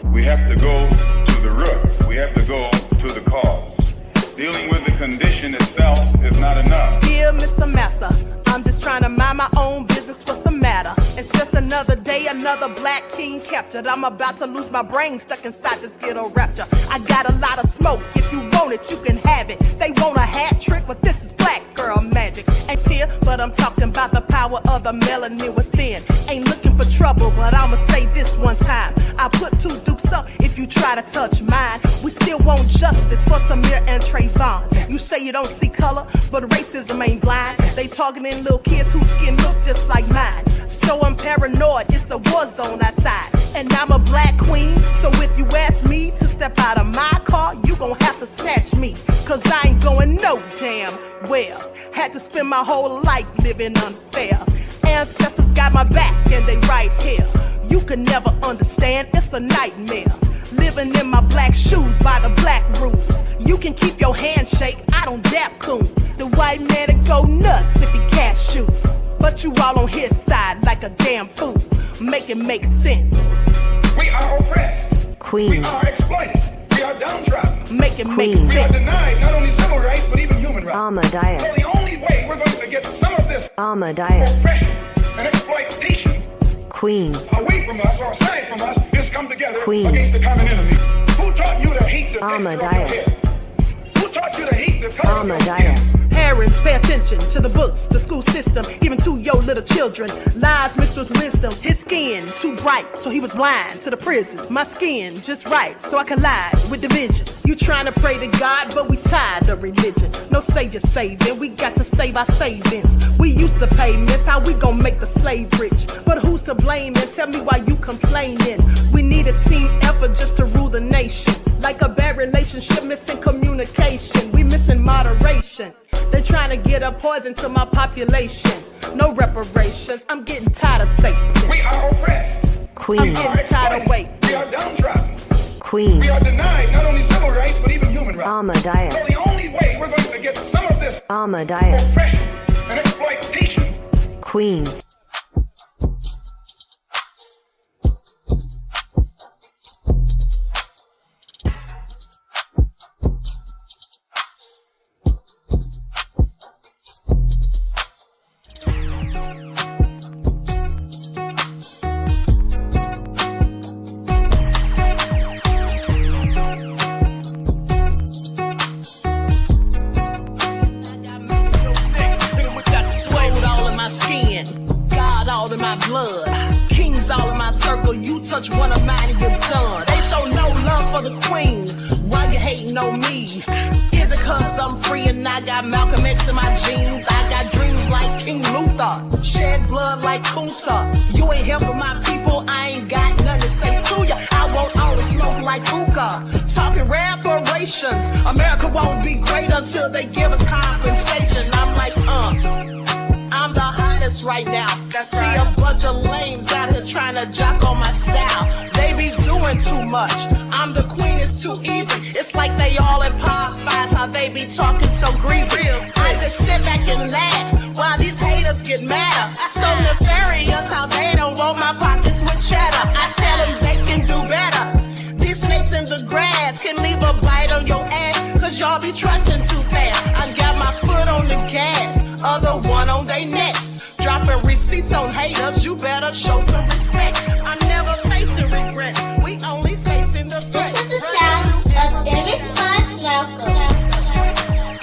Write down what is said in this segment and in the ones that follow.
We have to go to the root. We have to go to the cause. Dealing with the condition itself is not enough. Dear Mr. Massa, I'm just trying to mind my own business. What's the matter? It's just another day, another black king captured. I'm about to lose my brain, stuck inside this ghetto rapture. I got a lot of smoke. If you want it, you can have it. They want a hat trick, but this is black girl magic. Ain't here, but I'm talking about the power of the melanin within. Ain't looking for trouble, but I'ma say this one time. I put two dukes up if you try to touch mine. We still want justice for Tamir and Trayvon. You say you don't see color, but racism ain't blind. They targeting little kids whose skin look just like mine. So I'm paranoid, it's a war zone outside. And I'm a black queen, so if you ask me to step out of my car, you gon' have to snatch me. Cause I ain't going no damn well. Had to spend my whole life living unfair. Ancestors got my back and they right here. You can never understand, it's a nightmare. Living in my black shoes by the black rules. You can keep your handshake, I don't dap coons. The white man that go nuts if he cash you. But you all on his side like a damn fool. Make it make sense. We are oppressed. Queen. We are exploited. We are downtrodden. Make it make We are sense. denied not only civil rights, but even human rights. Ahmadiyyah. So the only way we're going to get some of this Ahmadiyyah. oppression and exploitation Queen. away from us or aside from us is come together Queen. against the common enemy. Who taught you to hate the texture of your Ahmadiyyah. hair? Who taught you to hate the color of your skin? Ahmadiyyah. Parents, pay attention to the books, the school system, even to your little children. Lies mixed with wisdom. His skin too bright, so he was blind to the prison. My skin just right, so I collide with division. You trying to pray to God, but we tired of religion. No savior saving, we got to save our savings. We used to pay miss, how we gon' make the slave rich? But who's to blame, and tell me why you complaining? We need a team effort just to rule the nation. Like a bad relationship, missing communication. We missing moderation. They're trying to get a poison to my population. No reparations. I'm getting tired of Satan. We are oppressed. I'm Queen. getting tired of waiting. We are downtrodden. Queen. We are denied not only civil rights, but even human rights. Ahmadiyyah. So the only way we're going to get some of this Ahmadiyyah. oppression and exploitation. Queen. In my blood, kings all in my circle. You touch one of mine and you're done. They show no love for the queen. Why you hating on me? Is it cause I'm free and I got Malcolm X in my jeans? I got dreams like King Luther, shed blood like Kunsa. You ain't helping my people, I ain't got nothing to say to ya. I want all the smoke like hookah. Talking reparations. America won't be great until they give us compensation. I'm like, I'm the hottest right now. See a bunch of lames out here trying to jock on my style. They be doing too much. I'm the queen, it's too easy. It's like they all in Popeyes, how they be talking so greasy. I just sit back and laugh while these haters get madder. So nefarious how they don't want my pockets with cheddar. I tell them they can do better. These snakes in the grass can leave a bite on your ass, cause y'all be trusting too fast. I got my foot on the gas, other one on they necks. Dropping receipts on haters, you better show some respect. I'm never facing regrets, we only facing the threat. This is the sound of Eric Malcolm.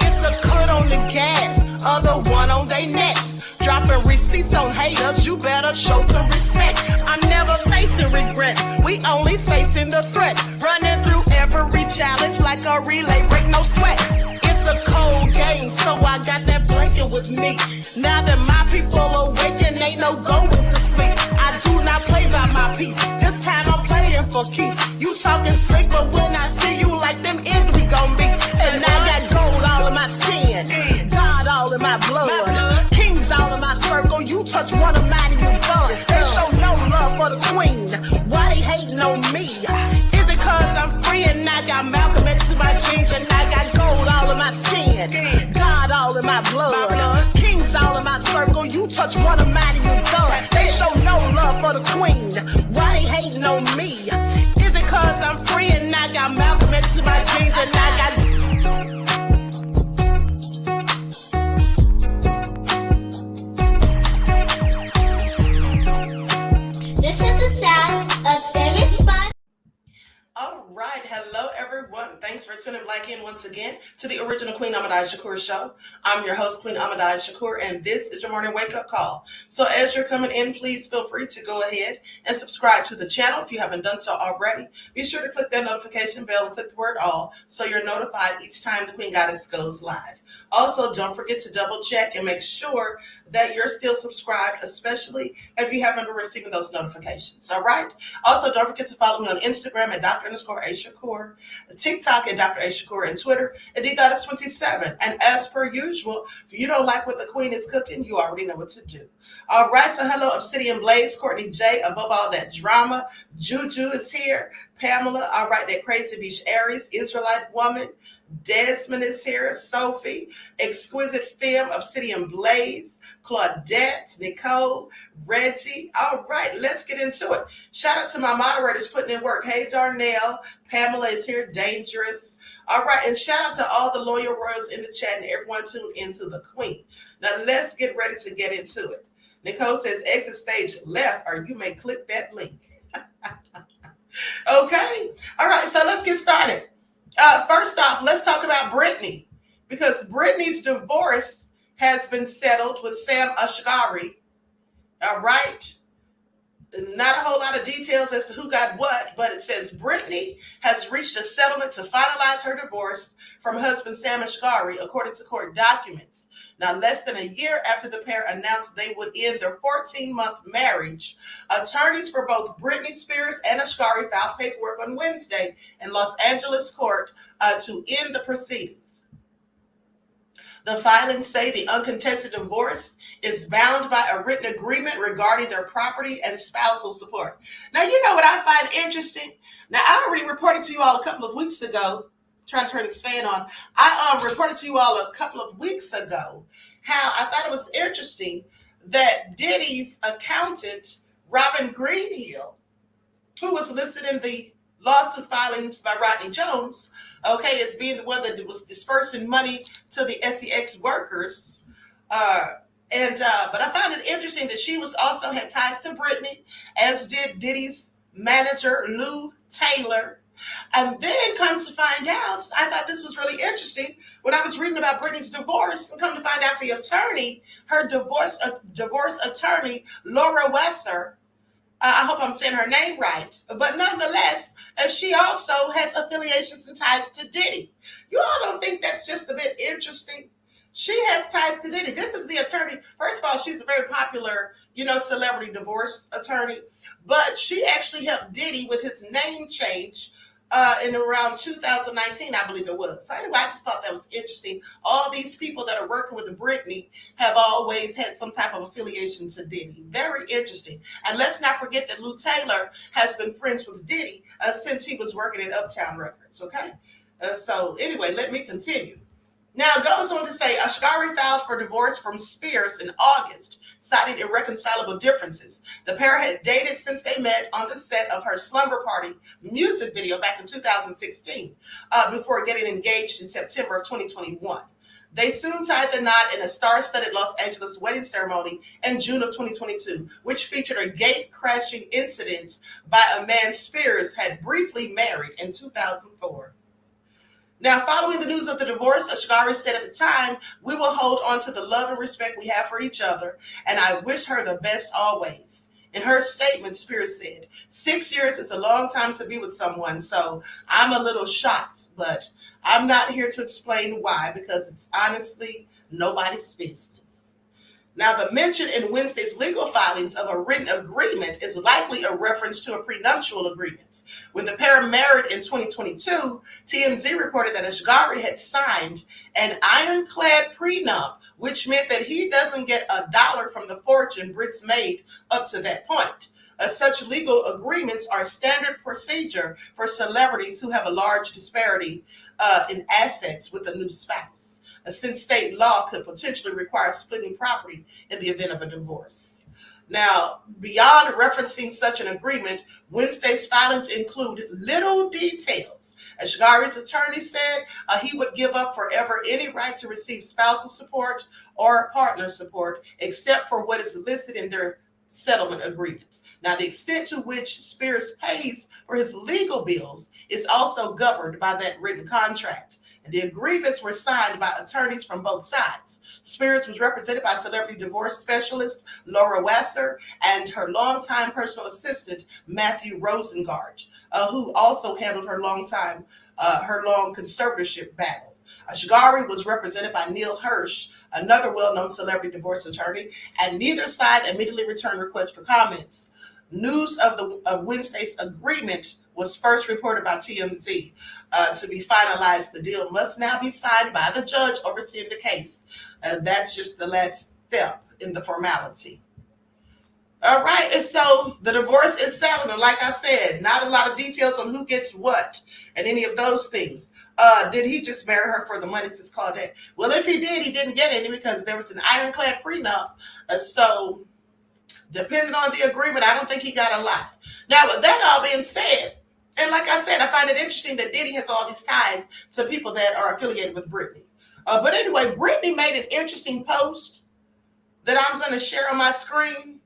It's a cut on the gas, other one on they necks. Dropping receipts on haters, you better show some respect. I'm never facing regrets, we only facing the threat. Running through every challenge like a relay, break no sweat. It's a cold game, so I got that blanket with me. Now that my people awaken, ain't no going to sleep. I do not play by my piece, this time I'm playing for keeps. You talking slick, but when I see you like them ends, we gon' meet. And I got gold all in my skin, God all in my blood, kings all in my circle. You touch one of mine and you're done. They show no love for the queen, why they hating on me? Is it cause I'm free and I got Malcolm X in my jeans, and I got gold all in my skin, God all in my blood, kings all in my circle. You touch one of mine and you're done. They show no love for the queen, why they hating on me? Is it cause I'm free and I got Malcolm X to my jeans and I got... This is the sound of Image by... All right, hello everyone. Thanks for tuning back in once again to the original Queen Ahmadiyyah Shakur show. I'm your host, Queen Ahmadiyyah Shakur, and this is your morning wake-up call. So as you're coming in, please feel free to go ahead and subscribe to the channel if you haven't done so already. Be sure to click that notification bell and click the word all so you're notified each time the Queen Goddess goes live. Also, don't forget to double check and make sure that you're still subscribed, especially if you haven't been receiving those notifications. All right. Also, don't forget to follow me on Instagram at Dr._A_Shakur, TikTok at Dr. A Shakur, and Twitter at DGoddess27. And as per usual, if you don't like what the Queen is cooking, you already know what to do. All right. So hello, Obsidian Blaze, Courtney J. Above all that drama, Juju is here. Pamela, all right, that crazy beach Aries, Israelite woman. Desmond is here, Sophie, Exquisite Film, Obsidian Blaze, Claudette, Nicole, Reggie. All right, let's get into it. Shout out to my moderators putting in work. Hey, Darnell, Pamela is here, Dangerous. All right, and shout out to all the loyal royals in the chat and everyone tuned into the Queen. Now, let's get ready to get into it. Nicole says exit stage left, or you may click that link. Okay, all right, so let's get started. First off, let's talk about Britney, because Britney's divorce has been settled with Sam Asghari. All right. Not a whole lot of details as to who got what, but it says Britney has reached a settlement to finalize her divorce from husband Sam Asghari, according to court documents. Now, less than a year after the pair announced they would end their 14-month marriage, attorneys for both Britney Spears and Asghari filed paperwork on Wednesday in Los Angeles court to end the proceedings. The filings say the uncontested divorce is bound by a written agreement regarding their property and spousal support. Now, you know what I find interesting? Now, I already reported to you all a couple of weeks ago, trying to turn this fan on. I reported to you all a couple of weeks ago how I thought it was interesting that Diddy's accountant, Robin Greenhill, who was listed in the lawsuit filings by Rodney Jones, okay, as being the one that was dispersing money to the SEX workers. But I found it interesting that she was also had ties to Britney, as did Diddy's manager, Lou Taylor. And then come to find out, I thought this was really interesting when I was reading about Britney's divorce, and come to find out the attorney, her divorce attorney, Laura Wesser, I hope I'm saying her name right, but nonetheless, she also has affiliations and ties to Diddy. You all don't think that's just a bit interesting? She has ties to Diddy. This is the attorney. First of all, she's a very popular, celebrity divorce attorney, but she actually helped Diddy with his name change in around 2019, I believe it was. So anyway, I just thought that was interesting. All these people that are working with Britney have always had some type of affiliation to Diddy. Very interesting. And let's not forget that Lou Taylor has been friends with Diddy since he was working at Uptown Records, okay? So anyway, let me continue. Now, it goes on to say, Asghari filed for divorce from Spears in August, citing irreconcilable differences. The pair had dated since they met on the set of her Slumber Party music video back in 2016, before getting engaged in September of 2021. They soon tied the knot in a star-studded Los Angeles wedding ceremony in June of 2022, which featured a gate-crashing incident by a man Spears had briefly married in 2004. Now, following the news of the divorce, Asghari said at the time, "We will hold on to the love and respect we have for each other, and I wish her the best always." In her statement, Spears said, 6 years is a long time to be with someone, so I'm a little shocked, but I'm not here to explain why, because it's honestly nobody's business. Now, the mention in Wednesday's legal filings of a written agreement is likely a reference to a prenuptial agreement. When the pair married in 2022, TMZ reported that Asghari had signed an ironclad prenup, which meant that he doesn't get $1 from the fortune Brits made up to that point. Such legal agreements are standard procedure for celebrities who have a large disparity in assets with a new spouse, since state law could potentially require splitting property in the event of a divorce. Now, beyond referencing such an agreement, Wednesday's filings include little details. As Shakari's attorney said, he would give up forever any right to receive spousal support or partner support, except for what is listed in their settlement agreement. Now, the extent to which Spears pays for his legal bills is also governed by that written contract. And the agreements were signed by attorneys from both sides. Spears was represented by celebrity divorce specialist Laura Wasser and her longtime personal assistant Matthew Rosengart, who also handled her long conservatorship battle. Shakari was represented by Neil Hirsch, another well-known celebrity divorce attorney, and neither side immediately returned requests for comments. News of Wednesday's agreement was first reported by TMZ. To be finalized, the deal must now be signed by the judge overseeing the case. That's just the last step in the formality. All right, and so the divorce is settled, and like I said, not a lot of details on who gets what and any of those things. Did he just marry her for the money, says Claudette? Well, if he did, he didn't get any because there was an ironclad prenup. So depending on the agreement, I don't think he got a lot. Now, with that all being said, and like I said, I find it interesting that Diddy has all these ties to people that are affiliated with Britney. But anyway, Britney made an interesting post that I'm going to share on my screen,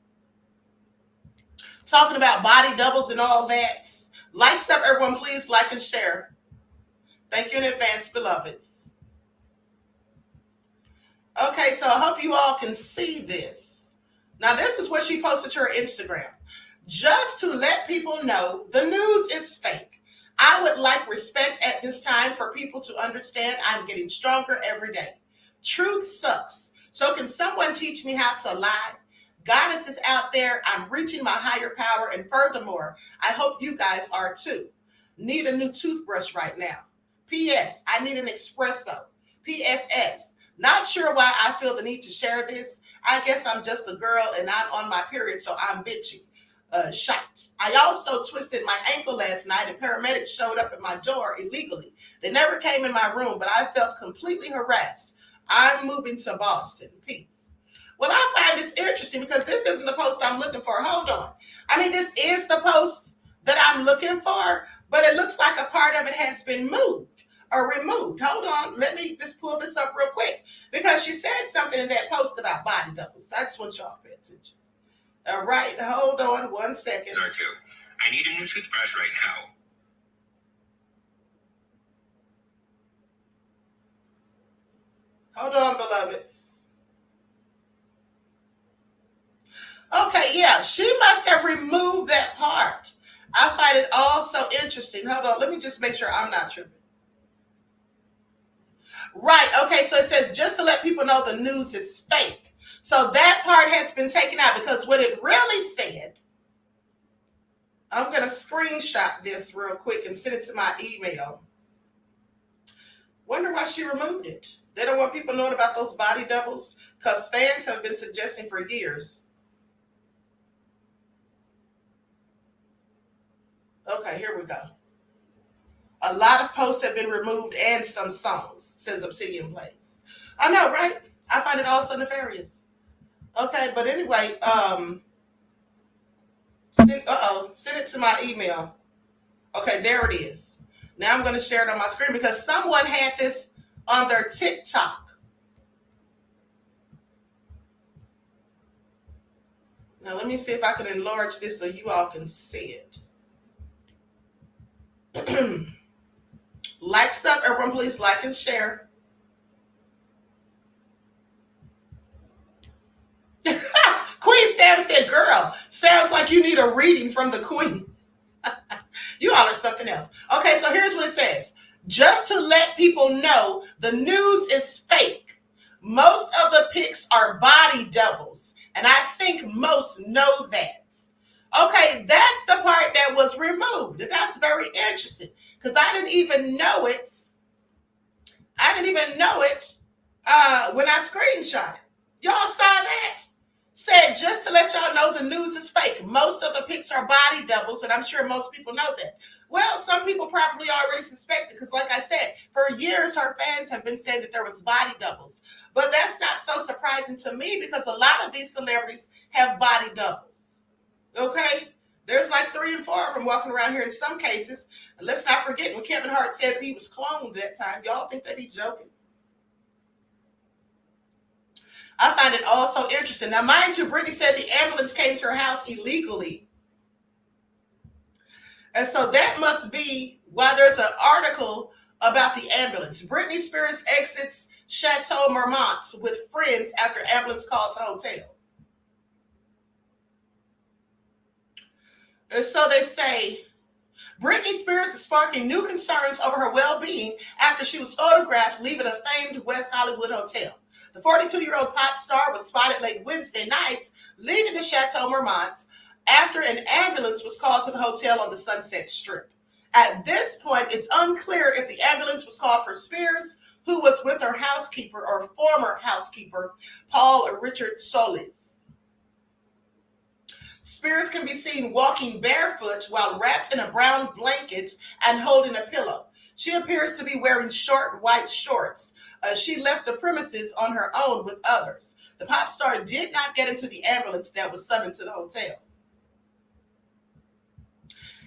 talking about body doubles and all that. Likes up, everyone, please like and share. Thank you in advance, beloveds. Okay, so I hope you all can see this. Now, this is what she posted to her Instagram. Just to let people know the news is fake. I would like respect at this time for people to understand I'm getting stronger every day. Truth sucks. So can someone teach me how to lie? Goddess is out there. I'm reaching my higher power. And furthermore, I hope you guys are too. Need a new toothbrush right now. P.S. I need an espresso. P.S.S. Not sure why I feel the need to share this. I guess I'm just a girl and I'm on my period, so I'm bitchy. Shot. I also twisted my ankle last night and paramedics showed up at my door illegally. They never came in my room, but I felt completely harassed. I'm moving to Boston. Peace. Well, I find this interesting because this isn't the post I'm looking for. Hold on. I mean, this is the post that I'm looking for, but it looks like a part of it has been moved or removed. Hold on. Let me just pull this up real quick because she said something in that post about body doubles. That's what y'all pay attention. All right, hold on 1 second. I need a new toothbrush right now. Hold on, beloveds. Okay, yeah, she must have removed that part. I find it all so interesting. Hold on, let me just make sure I'm not tripping. Right, okay, so it says just to let people know the news is fake. So that part has been taken out because what it really said, I'm going to screenshot this real quick and send it to my email. Wonder why she removed it. They don't want people knowing about those body doubles because fans have been suggesting for years. Okay, here we go. A lot of posts have been removed and some songs, says Obsidian Blaze. I know, right? I find it all so nefarious. Okay, but anyway, send it to my email. Okay, there it is. Now I'm going to share it on my screen because someone had this on their TikTok. Now let me see if I can enlarge this so you all can see it. Like stuff, everyone please like and share. Queen Sam said, girl, sounds like you need a reading from the queen. You all are something else. Okay, so here's what it says. Just to let people know the news is fake. Most of the pics are body doubles. And I think most know that. Okay, that's the part that was removed. And that's very interesting because I didn't even know it. When I screenshot it. Y'all saw that? Said just to let y'all know the news is fake. Most of the pics are body doubles, and I'm sure most people know that. Well, some people probably already suspected because like I said, for years her fans have been saying that there was body doubles. But that's not so surprising to me because a lot of these celebrities have body doubles. Okay? There's like 3 and 4 of them walking around here in some cases. And let's not forget when Kevin Hart said that he was cloned that time. Y'all think that he's joking? I find it also interesting. Now, mind you, Britney said the ambulance came to her house illegally. And so that must be why there's an article about the ambulance. Britney Spears exits Chateau Marmont with friends after ambulance called to hotel. And so they say, Britney Spears is sparking new concerns over her well-being after she was photographed leaving a famed West Hollywood hotel. The 42-year-old pop star was spotted late Wednesday night leaving the Chateau Marmont after an ambulance was called to the hotel on the Sunset Strip. At this point, it's unclear if the ambulance was called for Spears, who was with her housekeeper or former housekeeper, Paul Richard Solis. Spears can be seen walking barefoot while wrapped in a brown blanket and holding a pillow. She appears to be wearing short white shorts. She left the premises on her own with others. The pop star did not get into the ambulance that was summoned to the hotel.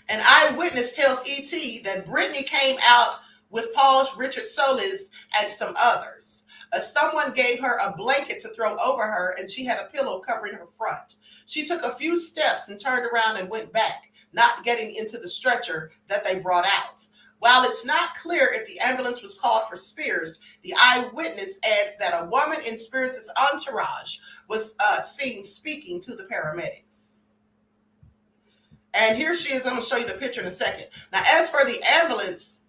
An eyewitness tells ET that Britney came out with Paul Richard Solis and some others. Someone gave her a blanket to throw over her, and she had a pillow covering her front. She took a few steps and turned around and went back, not getting into the stretcher that they brought out. While it's not clear if the ambulance was called for Spears, the eyewitness adds that a woman in Spears' entourage was seen speaking to the paramedics. And here she is. I'm going to show you the picture in a second. Now, as for the ambulance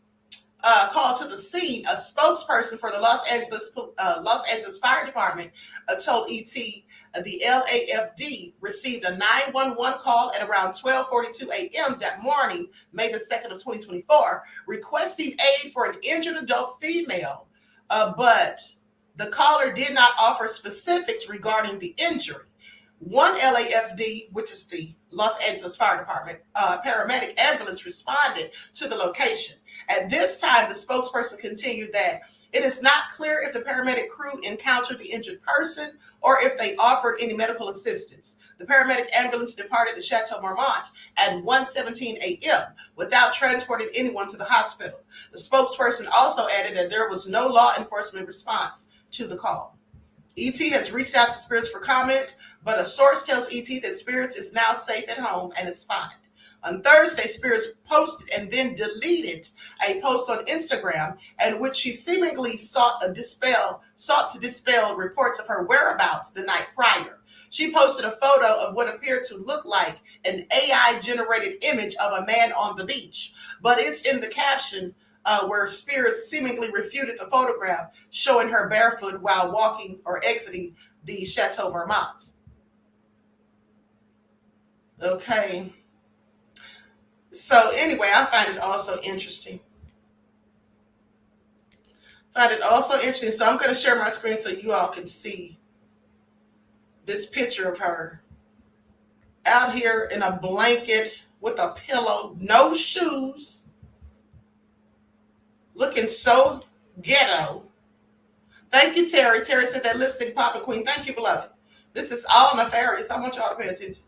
called to the scene, a spokesperson for the Los Angeles Fire Department told ET the LAFD received a 911 call at around 12:42 a.m. that morning, May the 2nd of 2024, requesting aid for an injured adult female, but the caller did not offer specifics regarding the injury. One LAFD, which is the Los Angeles Fire Department, paramedic ambulance responded to the location. At this time, the spokesperson continued that it is not clear if the paramedic crew encountered the injured person or if they offered any medical assistance. The paramedic ambulance departed the Chateau Marmont at 1:17 a.m. without transporting anyone to the hospital. The spokesperson also added that there was no law enforcement response to the call. ET has reached out to Spears for comment, but a source tells ET that Spears is now safe at home and is fine. On Thursday, Spears posted and then deleted a post on Instagram in which she seemingly sought to dispel reports of her whereabouts the night prior. She posted a photo of what appeared to look like an AI-generated image of a man on the beach, but it's in the caption where Spears seemingly refuted the photograph showing her barefoot while walking or exiting the Chateau Marmont. Okay. So anyway, I find it also interesting. So I'm going to share my screen so you all can see this picture of her out here in a blanket with a pillow, no shoes, looking so ghetto. Thank you, Terry. Terry said that lipstick popping queen. Thank you, beloved. This is all nefarious. I want y'all to pay attention.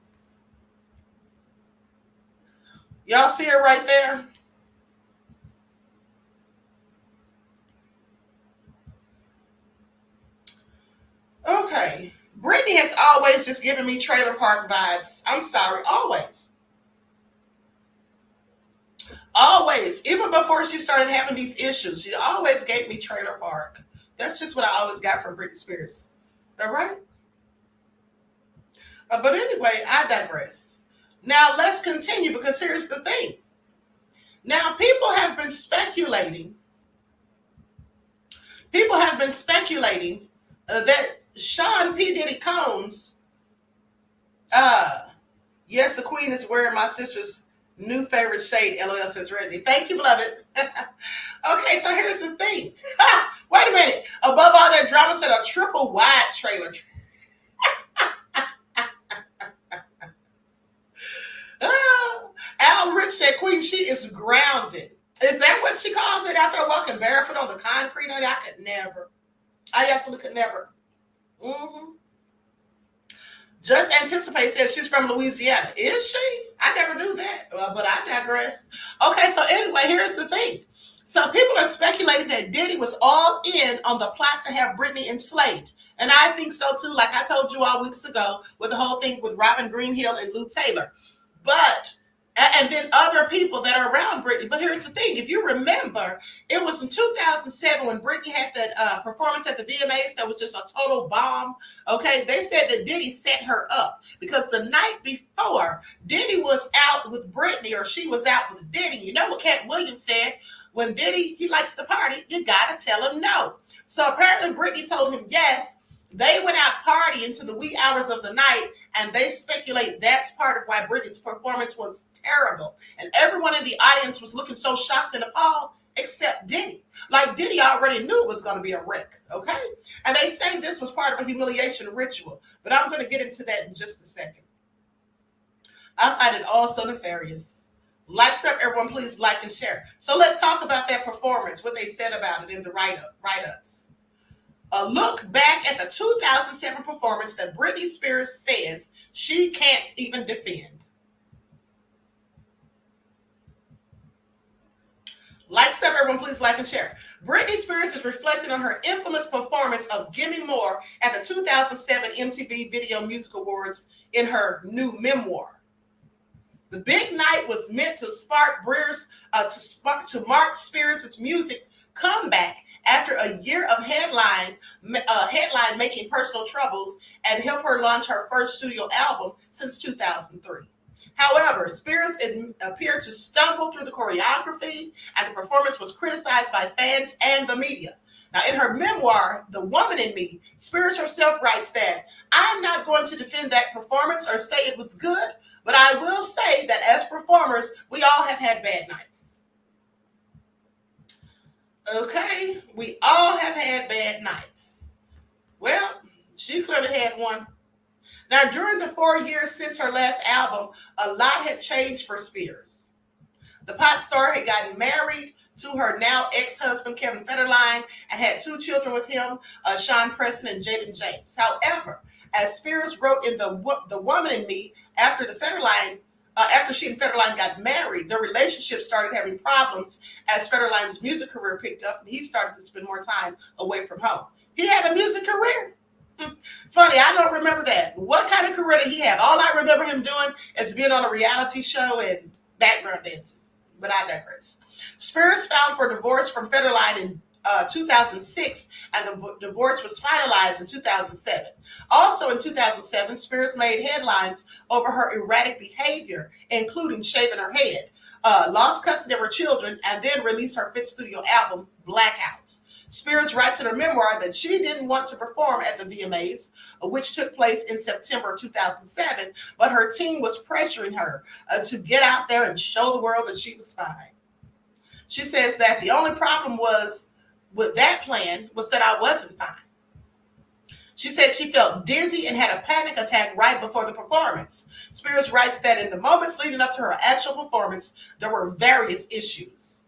Y'all see her right there? Okay. Britney has always just given me trailer park vibes. I'm sorry. Always. Always. Even before she started having these issues, she always gave me trailer park. That's just what I always got from Britney Spears. All right? But anyway, I digress. Now, let's continue because here's the thing. Now, people have been speculating that Sean P. Diddy Combs, yes, the queen is wearing my sister's new favorite shade, LOL says Reggie. Thank you, beloved. Okay, so here's the thing. Wait a minute. Above all that drama, said a triple wide trailer. Al Rich said, Queen, she is grounded. Is that what she calls it out there walking barefoot on the concrete? I could never. I absolutely could never. Mm-hmm. Just Anticipate says she's from Louisiana. Is she? I never knew that, but I digress. Okay, so anyway, here's the thing. So people are speculating that Diddy was all in on the plot to have Britney enslaved. And I think so too, like I told you all weeks ago with the whole thing with Robin Greenhill and Lou Taylor. But, and then other people that are around Britney. But here's the thing. If you remember, it was in 2007 when Britney had that performance at the VMAs that was just a total bomb. Okay, they said that Diddy set her up because the night before, Diddy was out with Britney or she was out with Diddy. You know what Cat Williams said? When Diddy, he likes to party, you gotta tell him no. So apparently Britney told him yes. They went out partying to the wee hours of the night, and they speculate that's part of why Britney's performance was terrible. And everyone in the audience was looking so shocked and appalled, except Diddy. Like Diddy already knew it was going to be a wreck, okay? And they say this was part of a humiliation ritual, but I'm going to get into that in just a second. I find it all so nefarious. Likes up, everyone, please like and share. So let's talk about that performance, what they said about it in the write-ups. A look back at the 2007 performance that Britney Spears says she can't even defend. Likes up, everyone, please like and share. Britney Spears is reflecting on her infamous performance of Gimme More at the 2007 MTV Video Music Awards in her new memoir. The big night was meant to spark to mark Spears' music comeback after a year of headline making personal troubles and help her launch her first studio album since 2003. However, Spears appeared to stumble through the choreography, and the performance was criticized by fans and the media. Now, in her memoir, The Woman in Me, Spears herself writes that, I'm not going to defend that performance or say it was good, but I will say that as performers, we all have had bad nights. Okay, we all have had bad nights. Well, she clearly had one. Now, during the 4 years since her last album, a lot had changed for Spears. The pop star had gotten married to her now ex-husband, Kevin Federline, and had 2 children with him, Sean Preston and Jaden James. However, as Spears wrote in The Woman in Me, after she and Federline got married, their relationship started having problems as Federline's music career picked up and he started to spend more time away from home. He had a music career. Funny, I don't remember that. What kind of career did he have? All I remember him doing is being on a reality show and background dancing. But I digress. Spears filed for divorce from Federline in 2006, and the divorce was finalized in 2007. Also in 2007, Spears made headlines over her erratic behavior, including shaving her head, lost custody of her children, and then released her 5th studio album, Blackouts. Spears writes in her memoir that she didn't want to perform at the VMAs, which took place in September of 2007, but her team was pressuring her to get out there and show the world that she was fine. She says that the only problem with that plan was that I wasn't fine. She said she felt dizzy and had a panic attack right before the performance. Spears writes that in the moments leading up to her actual performance, there were various issues.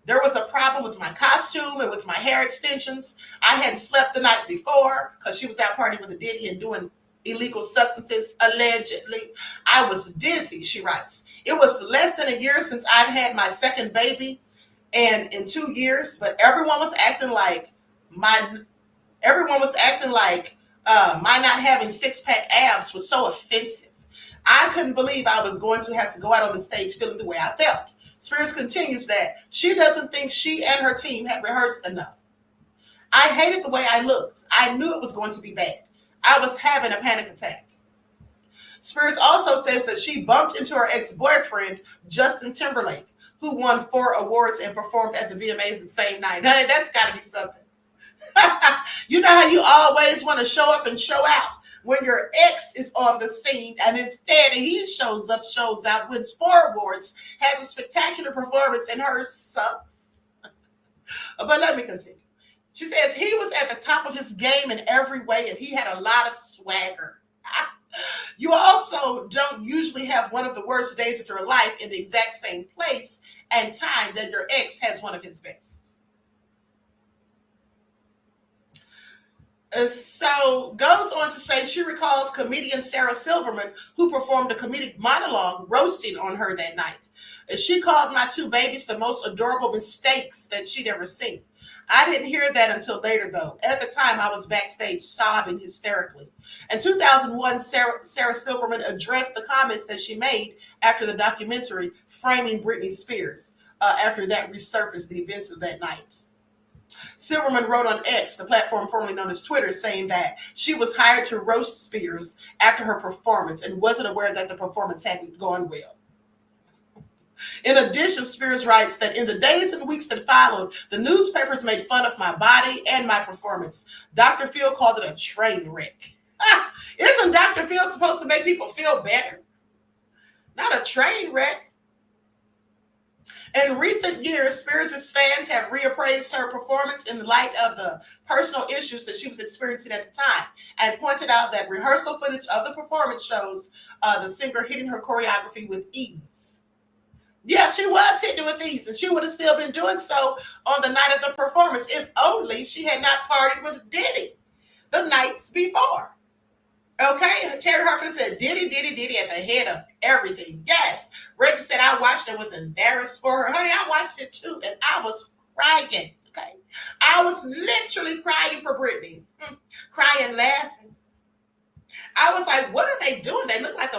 There was a problem with my costume and with my hair extensions. I hadn't slept the night before because she was out partying with a Diddy and doing illegal substances, allegedly. I was dizzy, she writes. It was less than a year since I've had my second baby, and in 2 years, but everyone was acting like my not having 6-pack abs was so offensive. I couldn't believe I was going to have to go out on the stage feeling the way I felt. Spears continues that she doesn't think she and her team had rehearsed enough. I hated the way I looked. I knew it was going to be bad. I was having a panic attack. Spears also says that she bumped into her ex-boyfriend, Justin Timberlake, who won 4 awards and performed at the VMAs the same night. Honey, that's got to be something. You know how you always want to show up and show out when your ex is on the scene, and instead he shows out, wins 4 awards, has a spectacular performance, and hers sucks. But let me continue. She says he was at the top of his game in every way, and he had a lot of swagger. You also don't usually have one of the worst days of your life in the exact same place and time that your ex has one of his best. So goes on to say she recalls comedian Sarah Silverman, who performed a comedic monologue roasting on her that night. She called my two babies the most adorable mistakes that she'd ever seen. I didn't hear that until later, though. At the time, I was backstage sobbing hysterically. In 2001, Sarah Silverman addressed the comments that she made after the documentary Framing Britney Spears, after that resurfaced the events of that night. Silverman wrote on X, the platform formerly known as Twitter, saying that she was hired to roast Spears after her performance and wasn't aware that the performance hadn't gone well. In addition, Spears writes that in the days and weeks that followed, the newspapers made fun of my body and my performance. Dr. Phil called it a train wreck. Isn't Dr. Phil supposed to make people feel better? Not a train wreck. In recent years, Spears' fans have reappraised her performance in light of the personal issues that she was experiencing at the time, and pointed out that rehearsal footage of the performance shows the singer hitting her choreography with ease. Yeah, she was hitting it with ease, and she would have still been doing so on the night of the performance if only she had not partied with Diddy the nights before. Okay, Terry Harford said, Diddy at the head of everything. Yes, Reggie said, I watched it, was embarrassed for her. Honey, I watched it too, and I was crying, okay? I was literally crying for Britney, crying, laughing. I was like, what are they doing? They look like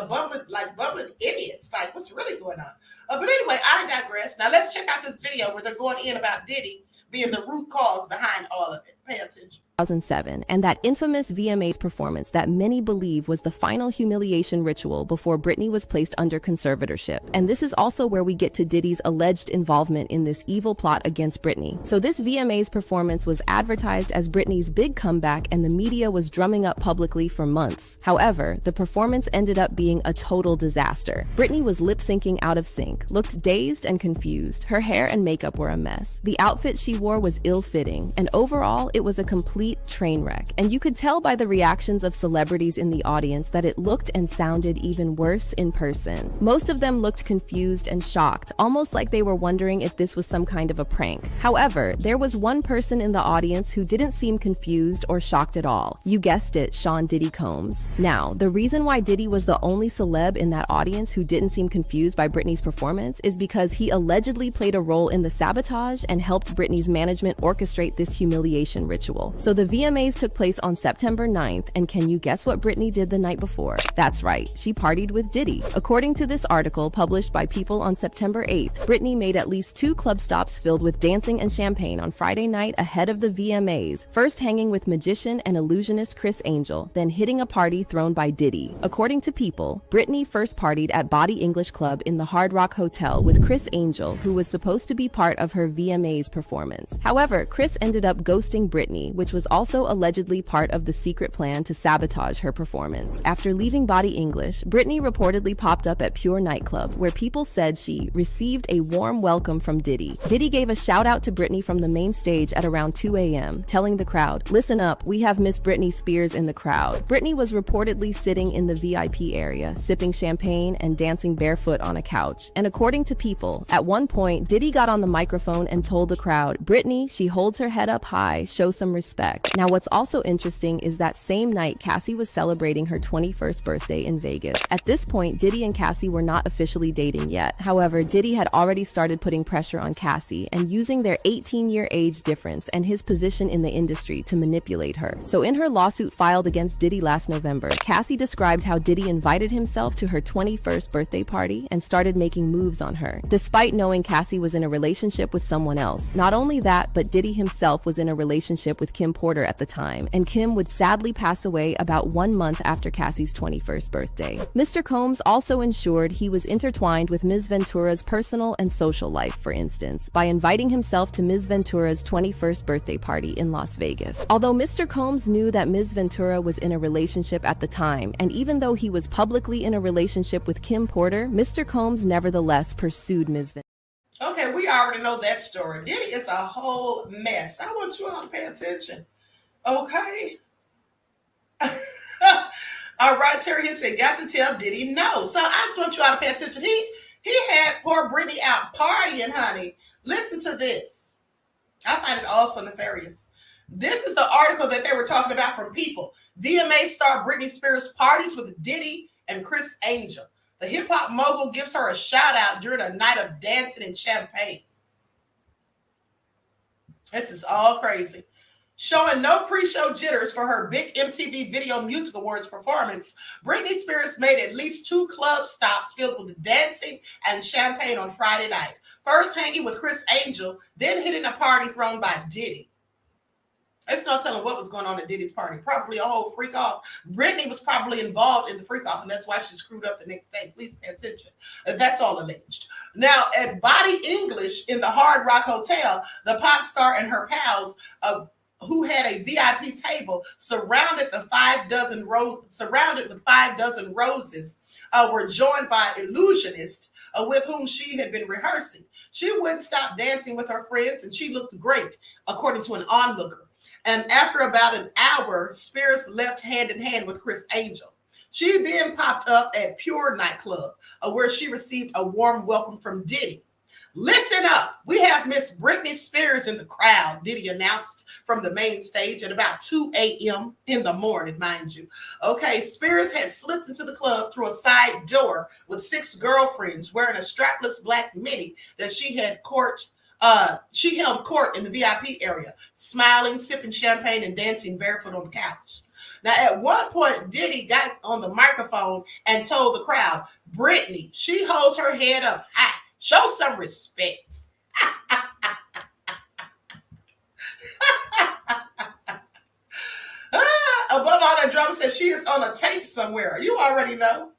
bumbling idiots. Like, what's really going on? But anyway, I digress. Now, let's check out this video where they're going in about Diddy being the root cause behind all of it. Pay attention. 2007, and that infamous VMAs performance that many believe was the final humiliation ritual before Britney was placed under conservatorship. And this is also where we get to Diddy's alleged involvement in this evil plot against Britney. So this VMAs performance was advertised as Britney's big comeback, and the media was drumming up publicly for months. However, the performance ended up being a total disaster. Britney was lip-syncing out of sync, looked dazed and confused. Her hair and makeup were a mess. The outfit she wore was ill-fitting, and overall, it was a complete train wreck. And you could tell by the reactions of celebrities in the audience that it looked and sounded even worse in person. Most of them looked confused and shocked, almost like they were wondering if this was some kind of a prank. However, there was one person in the audience who didn't seem confused or shocked at all. You guessed it, Sean Diddy Combs. Now, the reason why Diddy was the only celeb in that audience who didn't seem confused by Britney's performance is because he allegedly played a role in the Sabotage and helped Britney's management orchestrate this humiliation ritual. So the VMAs took place on September 9th, and can you guess what Britney did the night before? That's right, she partied with Diddy. According to this article published by People on September 8th, Britney made at least 2 club stops filled with dancing and champagne on Friday night ahead of the VMAs, first hanging with magician and illusionist Chris Angel, then hitting a party thrown by Diddy. According to People, Britney first partied at Body English Club in the Hard Rock Hotel with Chris Angel, who was supposed to be part of her VMAs performance. However, Chris ended up ghosting Britney, which was also allegedly part of the secret plan to sabotage her performance. After leaving Body English, Britney reportedly popped up at Pure nightclub, where people said she received a warm welcome from Diddy. Diddy gave a shout out to Britney from the main stage at around 2 a.m., telling the crowd, "Listen up, we have Miss Britney Spears in the crowd." Britney was reportedly sitting in the VIP area, sipping champagne and dancing barefoot on a couch. And according to People, at one point, Diddy got on the microphone and told the crowd, "Britney, she holds her head up high, show some respect." Now, what's also interesting is that same night, Cassie was celebrating her 21st birthday in Vegas. At this point, Diddy and Cassie were not officially dating yet. However, Diddy had already started putting pressure on Cassie and using their 18-year age difference and his position in the industry to manipulate her. So in her lawsuit filed against Diddy last November, Cassie described how Diddy invited himself to her 21st birthday party and started making moves on her, despite knowing Cassie was in a relationship with someone else. Not only that, but Diddy himself was in a relationship with Kim Porter at the time, and Kim would sadly pass away about 1 month after Cassie's 21st birthday. Mr. Combs also ensured he was intertwined with Ms. Ventura's personal and social life, for instance, by inviting himself to Ms. Ventura's 21st birthday party in Las Vegas. Although Mr. Combs knew that Ms. Ventura was in a relationship at the time, and even though he was publicly in a relationship with Kim Porter, Mr. Combs nevertheless pursued Ms. Ventura. Okay, we already know that story. Diddy is a whole mess. I want you all to pay attention. Okay. All right, Terry here said, got to tell Diddy no. So I just want you all to pay attention. He had poor Britney out partying, honey. Listen to this. I find it also nefarious. This is the article that they were talking about from People. VMA star Britney Spears parties with Diddy and Chris Angel. The hip-hop mogul gives her a shout-out during a night of dancing and champagne. This is all crazy. Showing no pre-show jitters for her big MTV Video Music Awards performance, Britney Spears made at least 2 club stops filled with dancing and champagne on Friday night. First hanging with Chris Angel, then hitting a party thrown by Diddy. It's no telling what was going on at Diddy's party. Probably a whole freak off. Britney was probably involved in the freak off, and that's why she screwed up the next day. Please pay attention. That's all alleged. Now, at Body English in the Hard Rock Hotel, the pop star and her pals, who had a VIP table surrounded with 5 dozen roses, were joined by illusionists with whom she had been rehearsing. She wouldn't stop dancing with her friends, and she looked great, according to an onlooker. And after about an hour, Spears left hand in hand with Chris Angel. She then popped up at Pure nightclub, where she received a warm welcome from Diddy. Listen up, we have Miss Britney Spears in the crowd, Diddy announced from the main stage at about 2 a.m. in the morning, mind you. Okay, Spears had slipped into the club through a side door with 6 girlfriends wearing a strapless black mini that she held court in the VIP area, smiling, sipping champagne, and dancing barefoot on the couch. Now, at one point, Diddy got on the microphone and told the crowd, Britney, she holds her head up high. Show some respect. Above all, that drama says she is on a tape somewhere. You already know.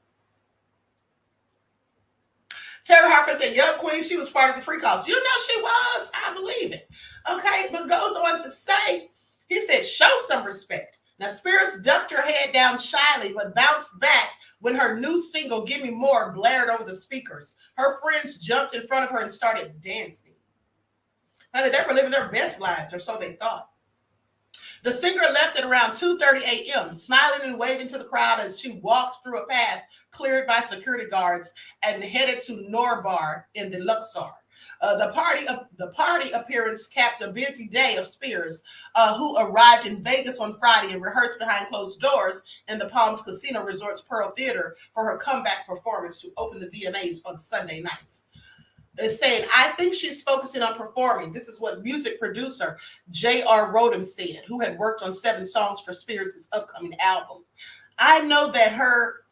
Terry Harford said, Young Queen, she was part of the freak offs. You know she was. I believe it. Okay, but goes on to say, he said, show some respect. Now, Spears ducked her head down shyly, but bounced back when her new single, Give Me More, blared over the speakers. Her friends jumped in front of her and started dancing. Honey, they were living their best lives, or so they thought. The singer left at around 2:30 a.m., smiling and waving to the crowd as she walked through a path cleared by security guards and headed to Norbar in the Luxor. The party appearance capped a busy day of Spears, who arrived in Vegas on Friday and rehearsed behind closed doors in the Palms Casino Resort's Pearl Theater for her comeback performance to open the VMAs on Sunday nights. It's saying, I think she's focusing on performing. This is what music producer J.R. Rodham said, who had worked on 7 songs for Spears' upcoming album. I know that her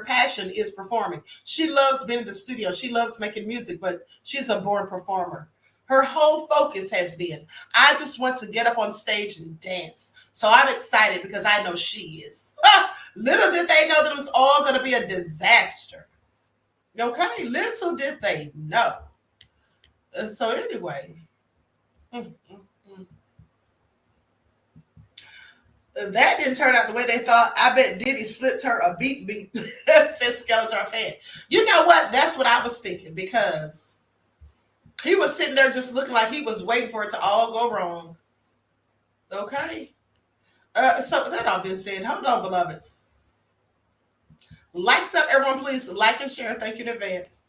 passion is performing. She loves being in the studio. She loves making music, but she's a born performer. Her whole focus has been, I just want to get up on stage and dance. So I'm excited because I know she is. Little did they know that it was all going to be a disaster. Okay, little did they know. So anyway, that didn't turn out the way they thought. I bet Diddy slipped her a beat, says Skeletor fan. You know what? That's what I was thinking, because he was sitting there just looking like he was waiting for it to all go wrong. Okay? So that all been said. Hold on, beloveds. Likes up, everyone, please like and share. Thank you in advance.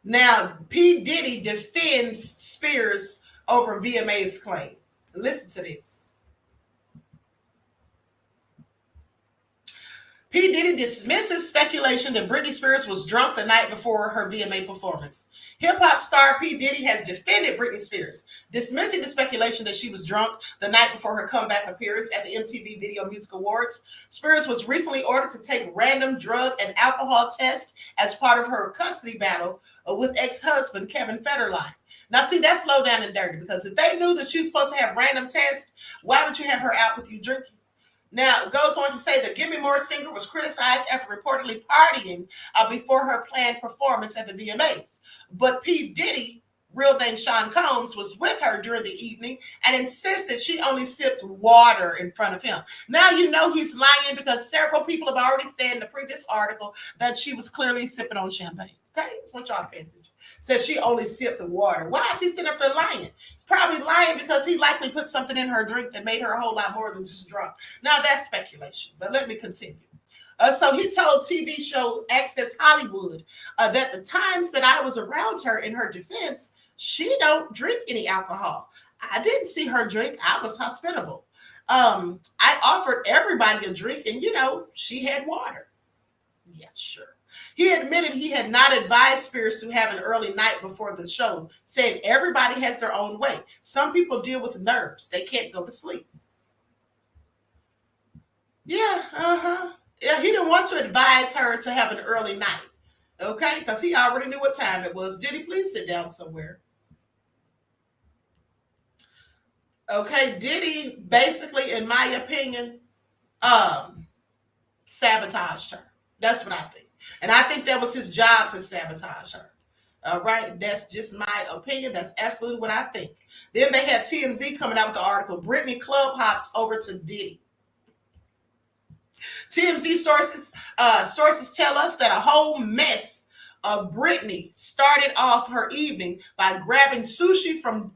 Now, P. Diddy defends Spears over VMA's claim. Listen to this. P. Diddy dismisses speculation that Britney Spears was drunk the night before her VMA performance. Hip-hop star P. Diddy has defended Britney Spears, dismissing the speculation that she was drunk the night before her comeback appearance at the MTV Video Music Awards. Spears was recently ordered to take random drug and alcohol tests as part of her custody battle with ex-husband Kevin Federline. Now, see, that's low down and dirty, because if they knew that she was supposed to have random tests, why would you have her out with you drinking? Now, it goes on to say that Give Me More singer was criticized after reportedly partying before her planned performance at the VMAs. But P. Diddy, real name Sean Combs, was with her during the evening and insisted she only sipped water in front of him. Now you know he's lying, because several people have already said in the previous article that she was clearly sipping on champagne. Okay? I want y'all to pay attention. Said she only sipped the water. Why is he sitting up there lying? He's probably lying because he likely put something in her drink that made her a whole lot more than just drunk. Now that's speculation, but let me continue. So he told TV show Access Hollywood that the times that I was around her, in her defense, she don't drink any alcohol. I didn't see her drink. I was hospitable. I offered everybody a drink, and she had water. Yeah, sure. He admitted he had not advised Spears to have an early night before the show, saying everybody has their own way. Some people deal with nerves. They can't go to sleep. Yeah, Yeah, he didn't want to advise her to have an early night. Okay, because he already knew what time it was. Diddy, please sit down somewhere. Okay, Diddy basically, in my opinion, sabotaged her. That's what I think. And I think that was his job to sabotage her. All right, that's just my opinion. That's absolutely what I think. Then they had TMZ coming out with the article, Britney club hops over to Diddy. TMZ sources tell us that a whole mess of Britney started off her evening by grabbing sushi for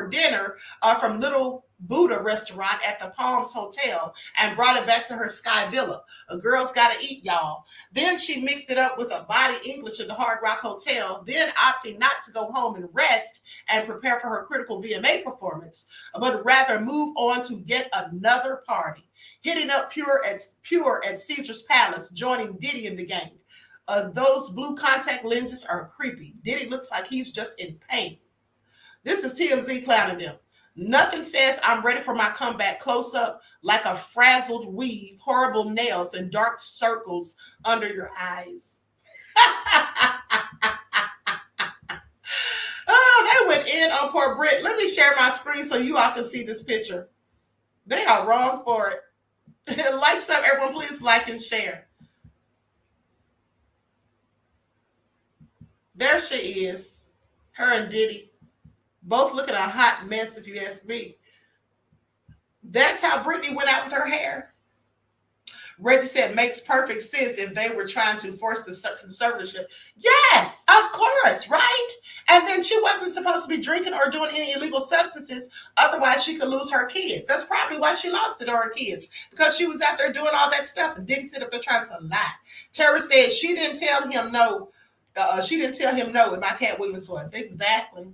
dinner from Little Buddha restaurant at the Palms Hotel and brought it back to her Sky Villa. A girl's got to eat, y'all. Then she mixed it up with a body English at the Hard Rock Hotel, then opting not to go home and rest and prepare for her critical VMA performance, but rather move on to get another party. Hitting up Pure at Caesar's Palace, joining Diddy in the gang. Those blue contact lenses are creepy. Diddy looks like he's just in pain. This is TMZ clowning them. Nothing says I'm ready for my comeback close up like a frazzled weave, horrible nails, and dark circles under your eyes. Oh, they went in on poor Brit. Let me share my screen so you all can see this picture. They are wrong for it. Like some, everyone, please like and share. There she is, her and Diddy, both looking a hot mess, if you ask me. That's how Britney went out with her hair. Reggie said, makes perfect sense if they were trying to force the conservatorship. Yes, of course, right? And then she wasn't supposed to be drinking or doing any illegal substances. Otherwise, she could lose her kids. That's probably why she lost it, or her kids, because she was out there doing all that stuff. And Diddy sit up there trying to lie. Tara said she didn't tell him no. She didn't tell him no in my Cat Williams voice. Exactly.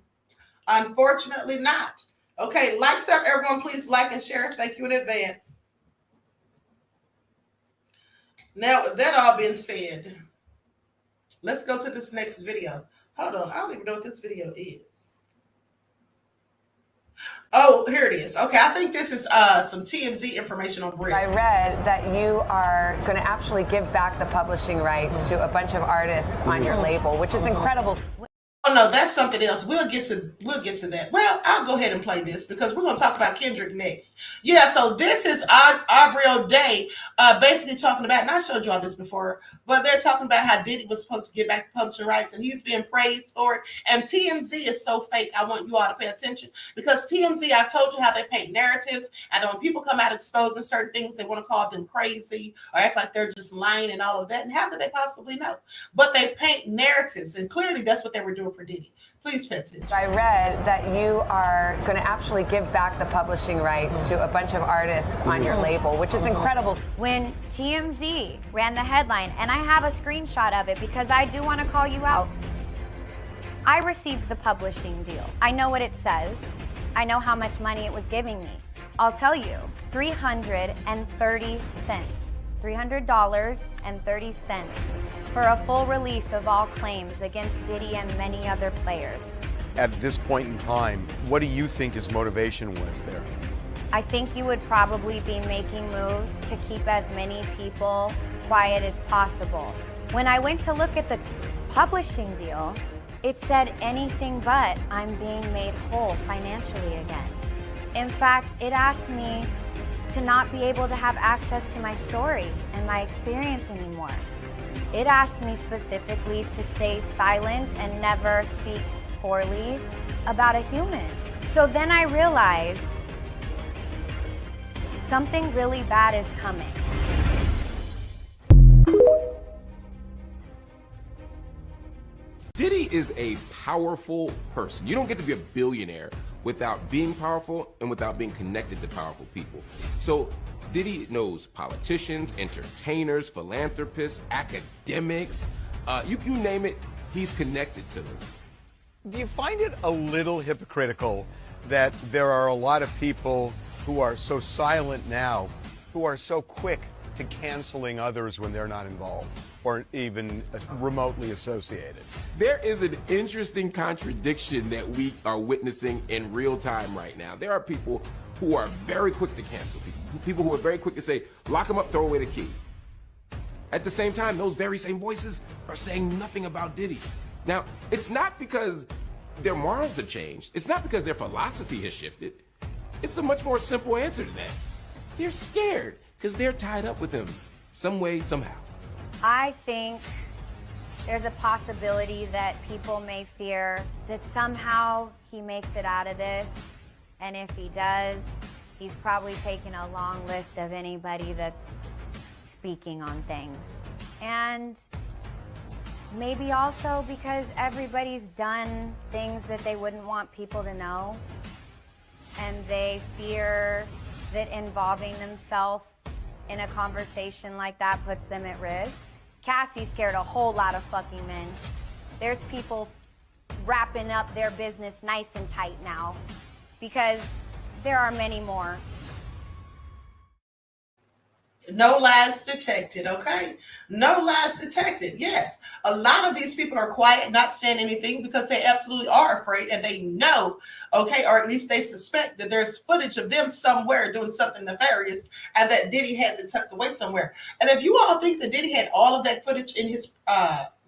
Unfortunately not. Okay, likes up, everyone. Please like and share. Thank you in advance. Now, with that all being said, let's go to this next video. Hold on. I don't even know what this video is. Oh, here it is. Okay, I think this is some TMZ information on Brit. I read that you are going to actually give back the publishing rights to a bunch of artists on your label, which is incredible. Oh no, that's something else. We'll get to that. Well, I'll go ahead and play this because we're going to talk about Kendrick next. Yeah, so this is Aubrey O'Day basically talking about, and I showed you all this before, but they're talking about how Diddy was supposed to get back the publishing rights, and he's being praised for it. And TMZ is so fake. I want you all to pay attention because TMZ, I've told you how they paint narratives, and when people come out exposing certain things, they want to call them crazy or act like they're just lying and all of that. And how could they possibly know? But they paint narratives, and clearly that's what they were doing for Diddy. Please pay attention. I read that you are going to actually give back the publishing rights to a bunch of artists on your label, which is incredible. When TMZ ran the headline, and I have a screenshot of it because I do want to call you out. I received the publishing deal. I know what it says. I know how much money it was giving me. I'll tell you, $330. $300.30 for a full release of all claims against Diddy and many other players. At this point in time, what do you think his motivation was there? I think you would probably be making moves to keep as many people quiet as possible. When I went to look at the publishing deal, it said anything but I'm being made whole financially again. In fact, it asked me to not be able to have access to my story and my experience anymore. It asked me specifically to stay silent and never speak poorly about a human. So then I realized something really bad is coming. Diddy is a powerful person. You don't get to be a billionaire without being powerful and without being connected to powerful people. So Diddy knows politicians, entertainers, philanthropists, academics, you name it, he's connected to them. Do you find it a little hypocritical that there are a lot of people who are so silent now, who are so quick to canceling others when they're not involved or even remotely associated. There is an interesting contradiction that we are witnessing in real time right now. There are people who are very quick to cancel people who are very quick to say, lock them up, throw away the key. At the same time, those very same voices are saying nothing about Diddy. Now, it's not because their morals have changed. It's not because their philosophy has shifted. It's a much more simple answer to that. They're scared because they're tied up with him some way, somehow. I think there's a possibility that people may fear that somehow he makes it out of this. And if he does, he's probably taken a long list of anybody that's speaking on things. And maybe also because everybody's done things that they wouldn't want people to know. And they fear that involving themselves in a conversation like that puts them at risk. Cassie scared a whole lot of fucking men. There's people wrapping up their business nice and tight now because there are many more. No lies detected, okay? No lies detected, yes. A lot of these people are quiet, not saying anything because they absolutely are afraid and they know, okay, or at least they suspect that there's footage of them somewhere doing something nefarious and that Diddy has it tucked away somewhere. And if you all think that Diddy had all of that footage in his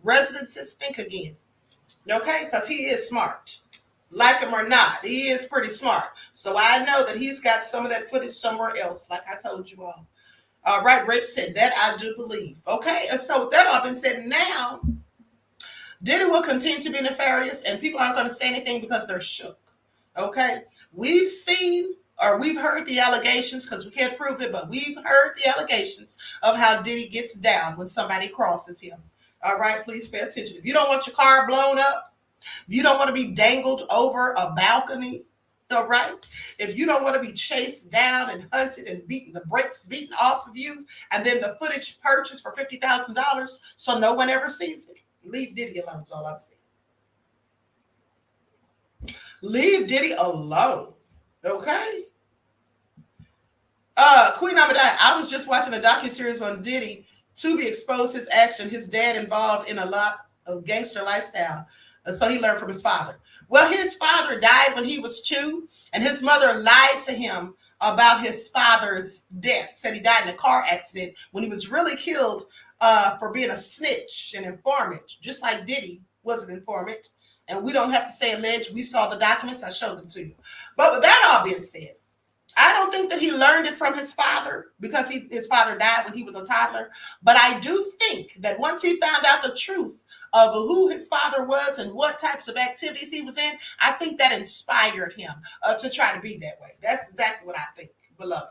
residences, think again, okay? Because he is smart. Like him or not, he is pretty smart. So I know that he's got some of that footage somewhere else, like I told you all. All right, Rich said that I do believe. Okay, so with that all been said, now Diddy will continue to be nefarious, and people aren't going to say anything because they're shook. Okay, we've seen or we've heard the allegations because we can't prove it, but we've heard the allegations of how Diddy gets down when somebody crosses him. All right, please pay attention. If you don't want your car blown up, if you don't want to be dangled over a balcony. All right. If you don't want to be chased down and hunted and beaten, the brakes beaten off of you, and then the footage purchased for $50,000 so no one ever sees it, leave Diddy alone. That's all I'm saying. Leave Diddy alone. Okay. Queen Ahmadiyyah, I was just watching a docuseries on Diddy. Tubi exposed his action. His dad involved in a lot of gangster lifestyle. So he learned from his father. Well, his father died when he was 2, and his mother lied to him about his father's death. Said he died in a car accident when he was really killed for being a snitch and informant, just like Diddy was an informant. And we don't have to say alleged. We saw the documents. I showed them to you. But with that all being said, I don't think that he learned it from his father because his father died when he was a toddler. But I do think that once he found out the truth of who his father was and what types of activities he was in, I think that inspired him to try to be that way. That's exactly what I think, beloved.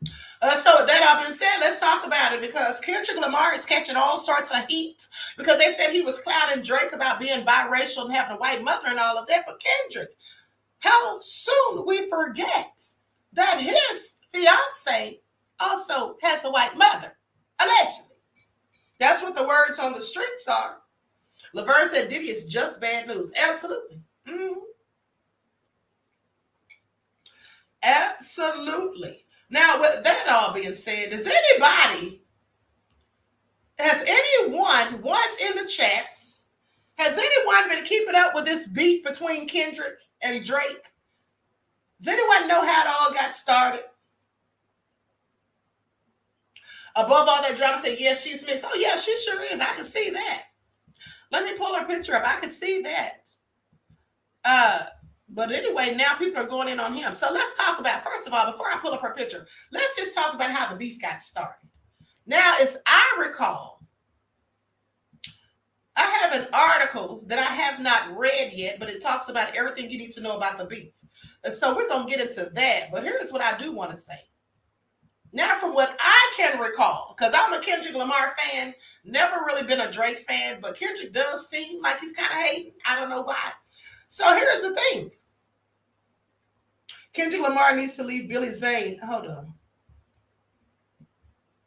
So with that all being said, let's talk about it because Kendrick Lamar is catching all sorts of heat because they said he was clowning Drake about being biracial and having a white mother and all of that. But Kendrick, how soon we forget that his fiance also has a white mother, allegedly. That's what the words on the streets are. Laverne said Diddy is just bad news. Absolutely. Mm-hmm. Absolutely. Now, with that all being said, has anyone once in the chats, has anyone been keeping up with this beef between Kendrick and Drake? Does anyone know how it all got started? Above all that drama, say, yes, she's mixed. Oh, yeah, she sure is. I can see that. Let me pull her picture up. I can see that. But anyway, now people are going in on him. So let's talk about, first of all, before I pull up her picture, let's just talk about how the beef got started. Now, as I recall, I have an article that I have not read yet, but it talks about everything you need to know about the beef. And so we're going to get into that. But here's what I do want to say. Now, from what I can recall, because I'm a Kendrick Lamar fan, never really been a Drake fan, but Kendrick does seem like he's kind of hating. I don't know why. So here's the thing. Kendrick Lamar needs to leave Billy Zane. Hold on.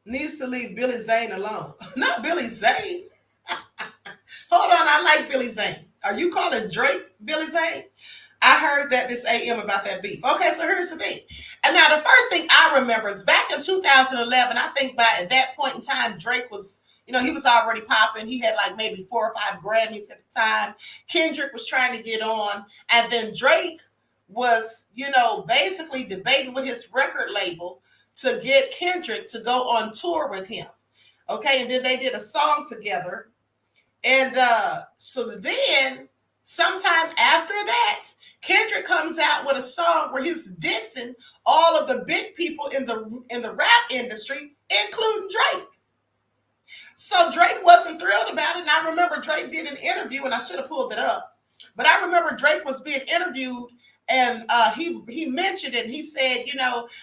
Needs to leave Billy Zane alone. Not Billy Zane. Hold on. I like Billy Zane. Are you calling Drake Billy Zane? I heard that this AM about that beef. Okay, so here's the thing. And now the first thing I remember is back in 2011, I think by at that point in time, Drake was, he was already popping. He had like maybe 4 or 5 Grammys at the time. Kendrick was trying to get on. And then Drake was, basically debating with his record label to get Kendrick to go on tour with him. Okay, and then they did a song together. And so then sometime after that, Kendrick comes out with a song where he's dissing all of the big people in the rap industry, including Drake. So Drake wasn't thrilled about it. And I remember Drake did an interview, and I should have pulled it up. But I remember Drake was being interviewed, and he mentioned it. And he said,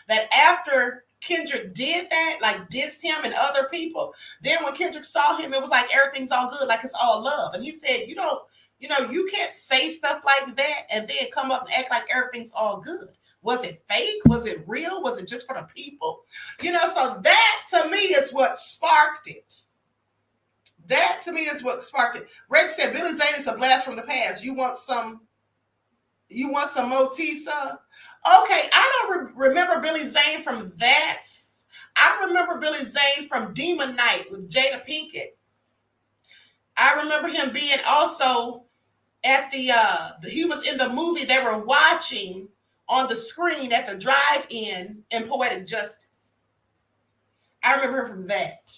that after Kendrick did that, like dissed him and other people, then when Kendrick saw him, it was like everything's all good, like it's all love. And he said, you can't say stuff like that and then come up and act like everything's all good. Was it fake? Was it real? Was it just for the people? So that to me is what sparked it. That to me is what sparked it. Rex said, Billy Zane is a blast from the past. You want some Motisa? Okay, I don't remember Billy Zane from that. I remember Billy Zane from Demon Night with Jada Pinkett. I remember him being also at he was in the movie they were watching on the screen at the drive-in in Poetic Justice. I remember him from that.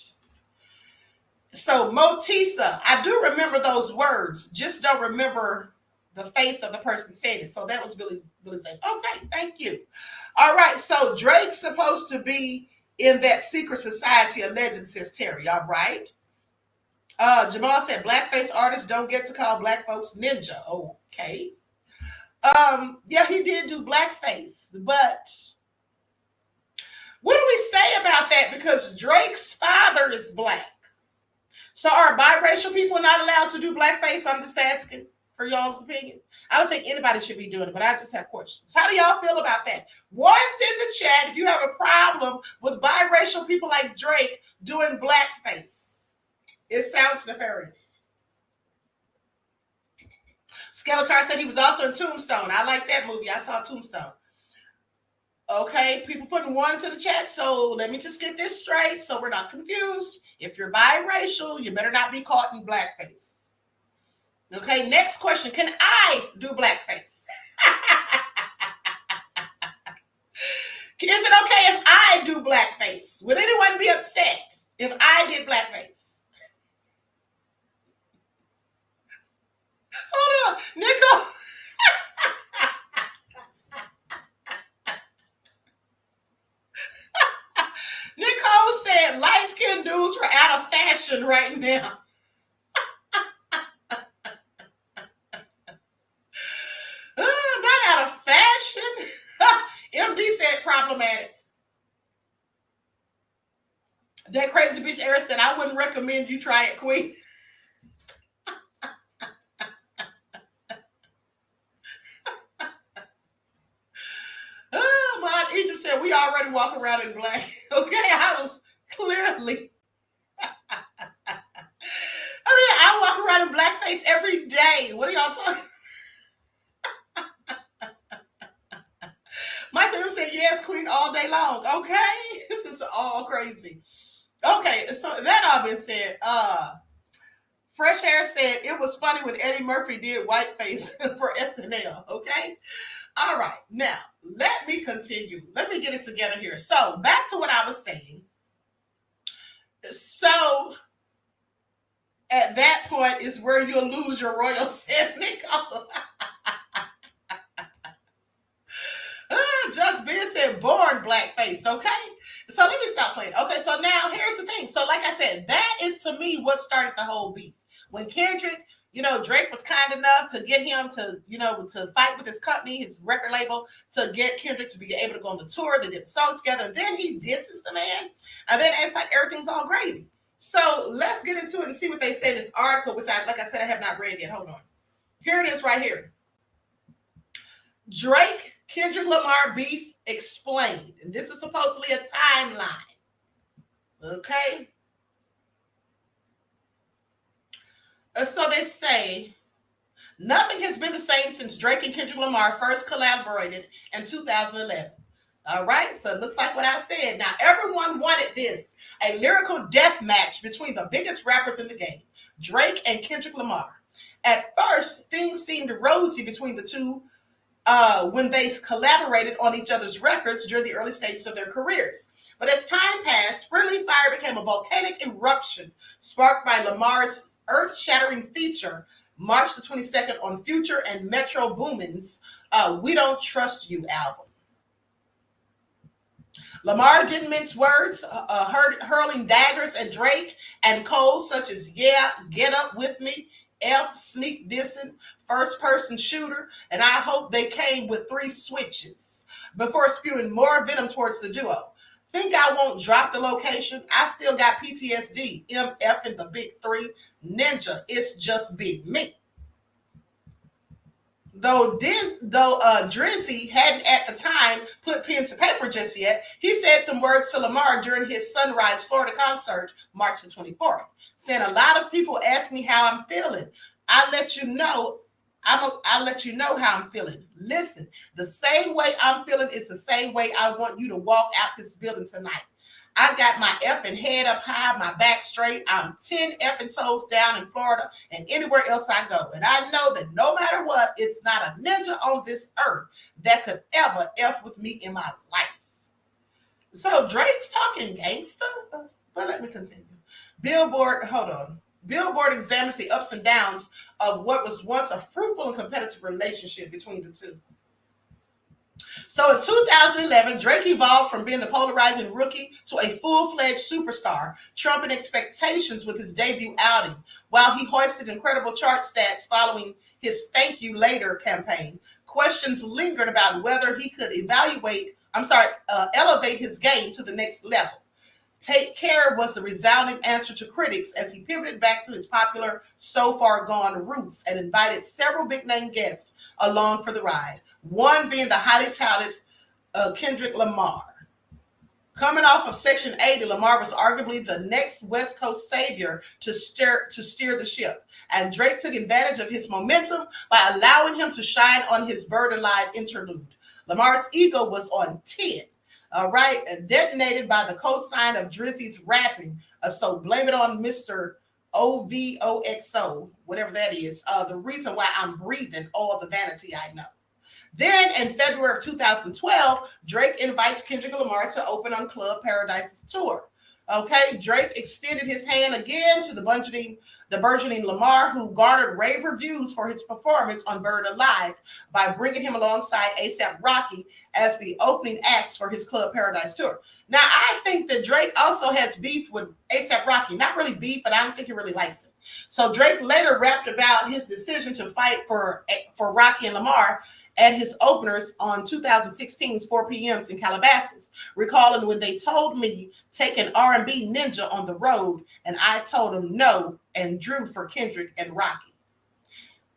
So Motisa, I do remember those words, just don't remember the face of the person saying it. So that was Billy Zane. Okay, thank you. All right, so Drake's supposed to be in that secret society allegedly, says Terry. All right. Jamal said blackface artists don't get to call black folks ninja. Okay. Yeah, he did do blackface, but what do we say about that? Because Drake's father is black. So are biracial people not allowed to do blackface? I'm just asking for y'all's opinion. I don't think anybody should be doing it, but I just have questions. How do y'all feel about that? Once in the chat, if you have a problem with biracial people like Drake doing blackface. It sounds nefarious. Skeletor said he was also in Tombstone. I like that movie. I saw Tombstone. Okay, people putting ones in the chat. So let me just get this straight so we're not confused. If you're biracial, you better not be caught in blackface. Okay, next question. Can I do blackface? Is it okay if I do blackface? Would anyone be upset if I did blackface? Hold on, Nicole. Nicole said light-skinned dudes are out of fashion right now. Not out of fashion. MD said problematic. That crazy bitch Eric said, I wouldn't recommend you try it, Queen. Egypt said we already walk around in black. Okay, I was clearly. I walk around in blackface every day. What are y'all talking? Michael said yes, Queen, all day long. Okay, this is all crazy. Okay, so that all been said. Fresh Air said it was funny when Eddie Murphy did whiteface for SNL. Okay. All right, now let me continue. Let me get it together here. So back to what I was saying. So at that point is where you'll lose your royal, says Nicole. Just Ben said born blackface. Okay, so let me stop playing. Okay, so now here's the thing. So like I said, that is to me what started the whole beef. When Kendrick, Drake was kind enough to get him to, to fight with his company, his record label, to get Kendrick to be able to go on the tour. They did the song together. And then he disses the man. And then it's like everything's all gravy. So let's get into it and see what they say in this article, which like I said, I have not read yet. Hold on. Here it is right here. Drake, Kendrick Lamar beef explained. And this is supposedly a timeline. Okay. So they say, Nothing has been the same since Drake and Kendrick Lamar first collaborated in 2011. All right, so it looks like what I said. Now, everyone wanted this, a lyrical death match between the biggest rappers in the game, Drake and Kendrick Lamar. At first, things seemed rosy between the two when they collaborated on each other's records during the early stages of their careers. But as time passed, Friendly Fire became a volcanic eruption sparked by Lamar's earth-shattering feature, March the 22nd on Future and Metro Boomin's We Don't Trust You album. Lamar didn't mince words, hurling daggers at Drake and Cole, such as Yeah, Get Up With Me, F, Sneak Dissing, First Person Shooter, and I Hope They Came with 3 switches, before spewing more venom towards the duo. Think I won't drop the location? I still got PTSD, MF and the Big 3, Ninja, It's Just Big Me. Though Drizzy hadn't at the time put pen to paper just yet, he said some words to Lamar during his Sunrise, Florida concert, March the 24th, saying, a lot of people ask me how I'm feeling. I'll let you know how I'm feeling. Listen, the same way I'm feeling is the same way I want you to walk out this building tonight. I got my effing head up high, my back straight. I'm 10 effing toes down in Florida and anywhere else I go. And I know that no matter what, it's not a ninja on this earth that could ever F with me in my life. So Drake's talking gangster, but let me continue. Billboard examines the ups and downs of what was once a fruitful and competitive relationship between the two. So in 2011, Drake evolved from being the polarizing rookie to a full-fledged superstar, trumping expectations with his debut outing, while he hoisted incredible chart stats following his Thank You Later campaign. Questions lingered about whether he could elevate his game to the next level. Take Care was the resounding answer to critics as he pivoted back to his popular So Far Gone roots and invited several big-name guests along for the ride, one being the highly touted Kendrick Lamar. Coming off of Section 80, Lamar was arguably the next West Coast savior to steer the ship, and Drake took advantage of his momentum by allowing him to shine on his Bird Alive interlude. Lamar's ego was on 10. All right, detonated by the cosign of Drizzy's rapping. So blame it on Mr. OVOXO, whatever that is. The reason why I'm breathing all the vanity I know. Then in February of 2012, Drake invites Kendrick Lamar to open on Club Paradise's tour. Okay, Drake extended his hand again to the burgeoning Lamar, who garnered rave reviews for his performance on Bird Alive by bringing him alongside A$AP Rocky as the opening acts for his Club Paradise tour. Now, I think that Drake also has beef with A$AP Rocky. Not really beef, but I don't think he really likes him. So Drake later rapped about his decision to fight for Rocky and Lamar at his openers on 2016's 4 p.m.s in Calabasas, recalling when they told me take an R&B ninja on the road, and I told him no and drew for Kendrick and Rocky.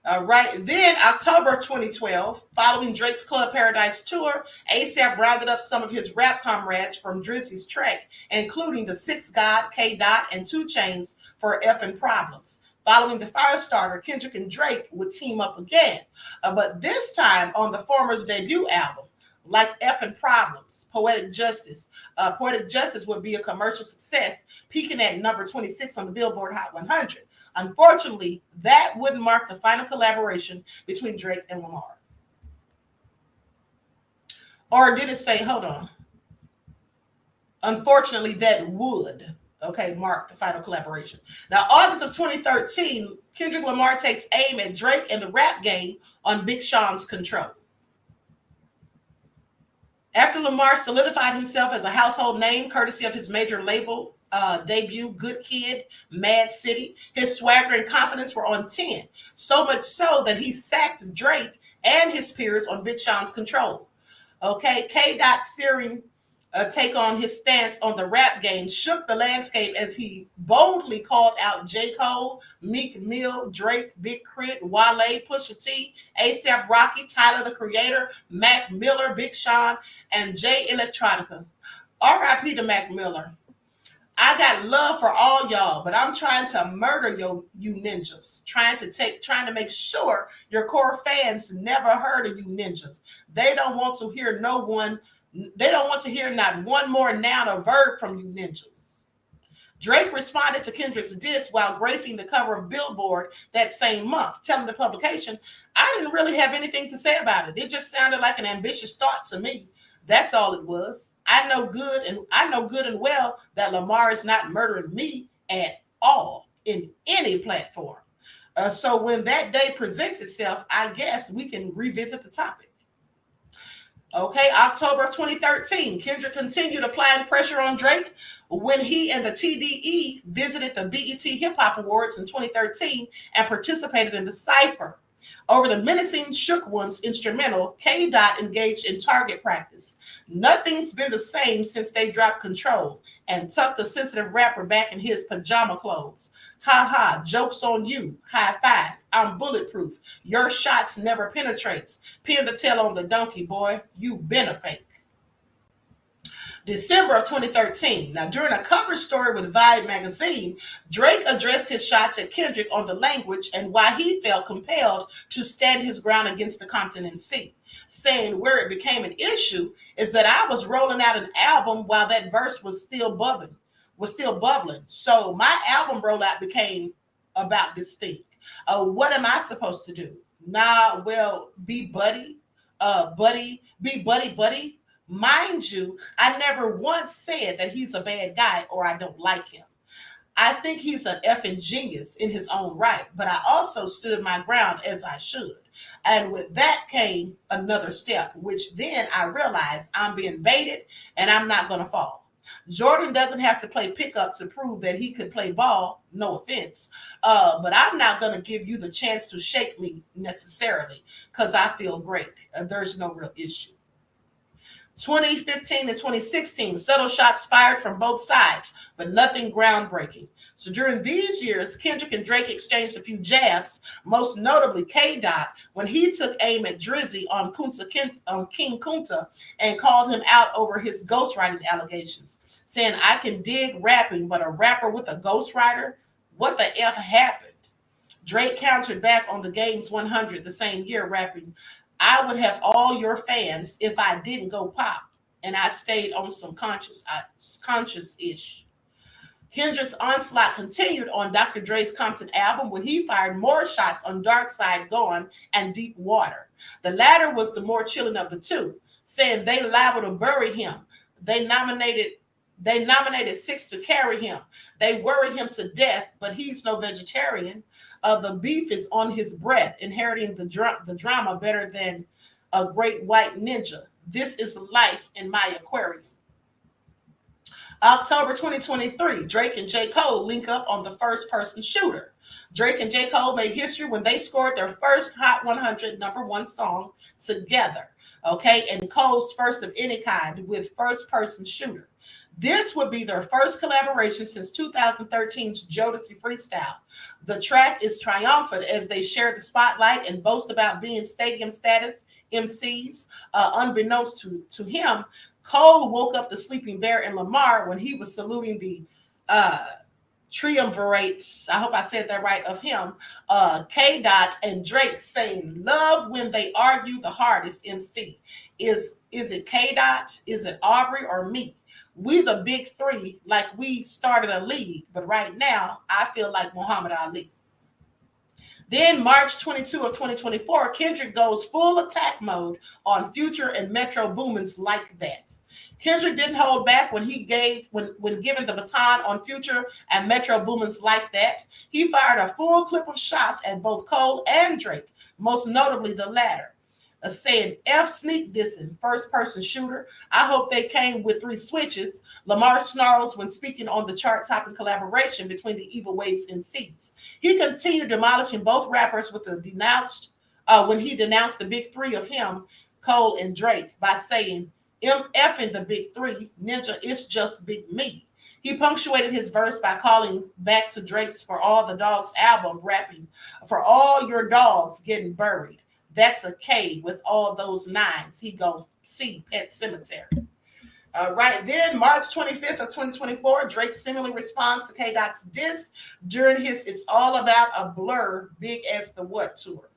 All right. Then October of 2012, following Drake's Club Paradise tour, A$AP rounded up some of his rap comrades from Drizzy's track, including the Six God, K. Dot, and 2 Chainz for Effin' Problems. Following the Firestarter, Kendrick and Drake would team up again, but this time on the former's debut album, like Effin' Problems, Poetic Justice. Poetic Justice would be a commercial success, peaking at number 26 on the Billboard Hot 100. Unfortunately, that wouldn't mark the final collaboration between Drake and Lamar. Or did it say, hold on. Unfortunately, that would, mark the final collaboration. Now, August of 2013, Kendrick Lamar takes aim at Drake and the rap game on Big Sean's Control. After Lamar solidified himself as a household name, courtesy of his major label debut, Good Kid, Mad City, his swagger and confidence were on 10. So much so that he sacked Drake and his peers on Big Sean's Control. Okay, K. Dot searing take on his stance on the rap game shook the landscape as he boldly called out J. Cole, Meek Mill, Drake, Big Crit, Wale, Pusha T, A$AP Rocky, Tyler the Creator, Mac Miller, Big Sean, and Jay Electronica. R.I.P. to Mac Miller. I got love for all y'all, but I'm trying to murder you ninjas. Trying to make sure your core fans never heard of you ninjas. They don't want to hear not one more noun or verb from you ninjas. Drake responded to Kendrick's diss while gracing the cover of Billboard that same month, telling the publication, "I didn't really have anything to say about it. It just sounded like an ambitious thought to me. That's all it was. I know good and well that Lamar is not murdering me at all in any platform. So when that day presents itself, I guess we can revisit the topic." Okay, October of 2013, Kendrick continued applying pressure on Drake when he and the TDE visited the BET Hip Hop Awards in 2013 and participated in the cypher. Over the menacing Shook One's instrumental, K. Dot engaged in target practice. Nothing's been the same since they dropped Control and tucked the sensitive rapper back in his pajama clothes. Ha ha, joke's on you. High five. I'm bulletproof. Your shots never penetrates. Pin the tail on the donkey, boy. You been a fake. December of 2013. Now, during a cover story with Vibe magazine, Drake addressed his shots at Kendrick on the language and why he felt compelled to stand his ground against the Compton MC, saying where it became an issue is that I was rolling out an album while that verse was still bubbling. So my album rollout became about this thing. What am I supposed to do? Nah, well, be buddy. Mind you, I never once said that he's a bad guy or I don't like him. I think he's an effing genius in his own right, but I also stood my ground as I should. And with that came another step, which then I realized I'm being baited and I'm not going to fall. Jordan doesn't have to play pickup to prove that he could play ball, no offense. But I'm not going to give you the chance to shake me necessarily because I feel great. There's no real issue. 2015 and 2016, subtle shots fired from both sides, but nothing groundbreaking. So during these years, Kendrick and Drake exchanged a few jabs, most notably K. Dot, when he took aim at Drizzy on King Kunta and called him out over his ghostwriting allegations, saying, "I can dig rapping, but a rapper with a ghostwriter? What the F happened?" Drake countered back on the Game's 100 the same year, rapping, "I would have all your fans if I didn't go pop, and I stayed on some conscious-ish." Kendrick's onslaught continued on Dr. Dre's Compton album when he fired more shots on Dark Side Gone and Deep Water. The latter was the more chilling of the two, saying they liable to bury him. They nominated 6 to carry him. They worry him to death, but he's no vegetarian. The beef is on his breath, inheriting the drama better than a great white ninja. This is life in my aquarium. October 2023, Drake and J. Cole link up on the First Person Shooter. Drake and J. Cole made history when they scored their first Hot 100 #1 song together. Okay, and Cole's first of any kind with First Person Shooter. This would be their first collaboration since 2013's Jodeci Freestyle. The track is triumphant as they share the spotlight and boast about being stadium status MCs. Unbeknownst to him, Cole woke up the sleeping bear in Lamar when he was saluting the triumvirate, I hope I said that right, of him, K. Dot and Drake, saying, "Love when they argue the hardest MC. Is it K. Dot? Is it Aubrey or me? We the big three, like we started a league, but right now I feel like Muhammad Ali." Then March 22 of 2024, Kendrick goes full attack mode on Future and Metro Boomin's Like That. Kendrick didn't hold back when given the baton on Future and Metro Boomin's Like That. He fired a full clip of shots at both Cole and Drake, most notably the latter. Saying, "F sneak dissing, First Person Shooter. I hope they came with 3 switches." Lamar snarls when speaking on the chart-topping collaboration between the Evil Ways MCs. He continued demolishing both rappers with when he denounced the big three of him, Cole and Drake, by saying, "MFing the big three, ninja, it's just big me." He punctuated his verse by calling back to Drake's For All the Dogs album, rapping, "For all your dogs getting buried. That's a K with all those 9s. He goes see Pet Cemetery." Right then, March 25th of 2024, Drake similarly responds to K. Dot's diss during his It's All About a Blur Big as the What tour.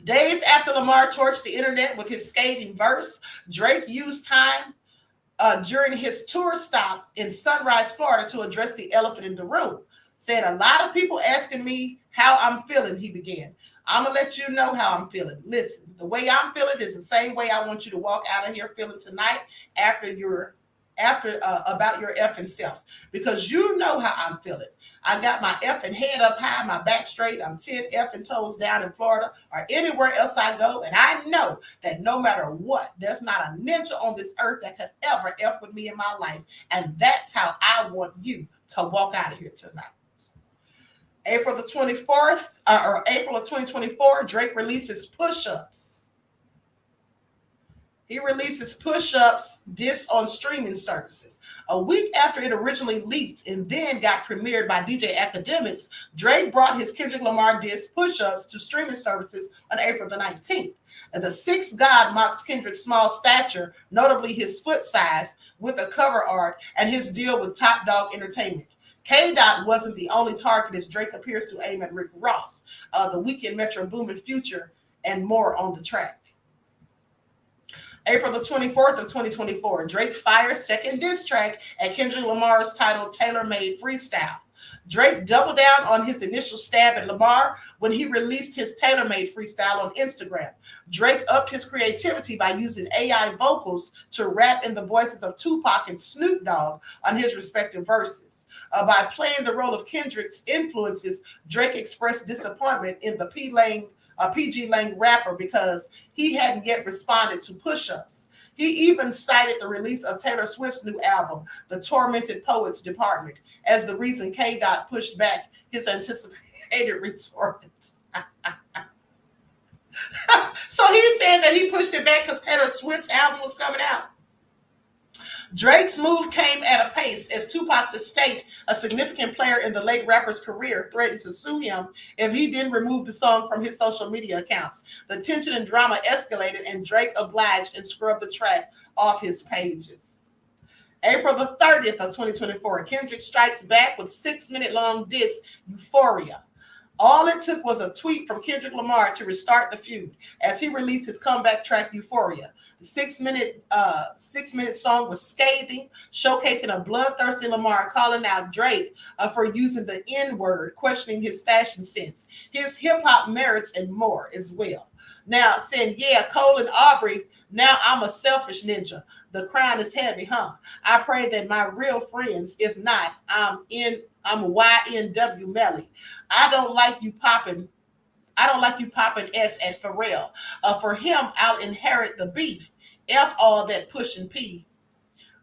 Days after Lamar torched the internet with his scathing verse, Drake used time during his tour stop in Sunrise, Florida to address the elephant in the room. Said, a lot of people asking me how I'm feeling, he began. I'm going to let you know how I'm feeling. Listen, the way I'm feeling is the same way I want you to walk out of here feeling tonight about your effing self, because you know how I'm feeling. I got my effing head up high, my back straight. I'm 10 effing toes down in Florida or anywhere else I go. And I know that no matter what, there's not a ninja on this earth that could ever F with me in my life. And that's how I want you to walk out of here tonight. April of 2024, Drake releases Push-Ups. He releases Push-Ups diss on streaming services. A week after it originally leaked and then got premiered by DJ Academics, Drake brought his Kendrick Lamar diss Push-Ups to streaming services on April the 19th. And the Sixth God mocks Kendrick's small stature, notably his foot size, with a cover art and his deal with Top Dog Entertainment. K. Dot wasn't the only target, as Drake appears to aim at Rick Ross, the Weekend Metro Boomin' Future, and more on the track. April the 24th of 2024, Drake fires second diss track at Kendrick Lamar's titled Tailor Made Freestyle. Drake doubled down on his initial stab at Lamar when he released his Tailor Made Freestyle on Instagram. Drake upped his creativity by using AI vocals to rap in the voices of Tupac and Snoop Dogg on his respective verses. By playing the role of Kendrick's influences, Drake expressed disappointment in the PG Lang rapper because he hadn't yet responded to Push-Ups. He even cited the release of Taylor Swift's new album, The Tormented Poets Department, as the reason K. Dot pushed back his anticipated retort. So he's saying that he pushed it back because Taylor Swift's album was coming out. Drake's move came at a pace as Tupac's estate, a significant player in the late rapper's career, threatened to sue him if he didn't remove the song from his social media accounts. The tension and drama escalated, and Drake obliged and scrubbed the track off his pages. April the 30th of 2024, Kendrick strikes back with 6-minute-long diss, Euphoria. All it took was a tweet from Kendrick Lamar to restart the feud as he released his comeback track, Euphoria. The 6-minute song was scathing, showcasing a bloodthirsty Lamar calling out Drake for using the N-word, questioning his fashion sense, his hip-hop merits, and more as well. Now, saying, yeah, Cole and Aubrey, now I'm a selfish ninja. The crown is heavy, huh? I pray that my real friends, if not, I'm YNW Melly. I don't like you popping S at Pharrell. For him, I'll inherit the beef. F all that pushing P.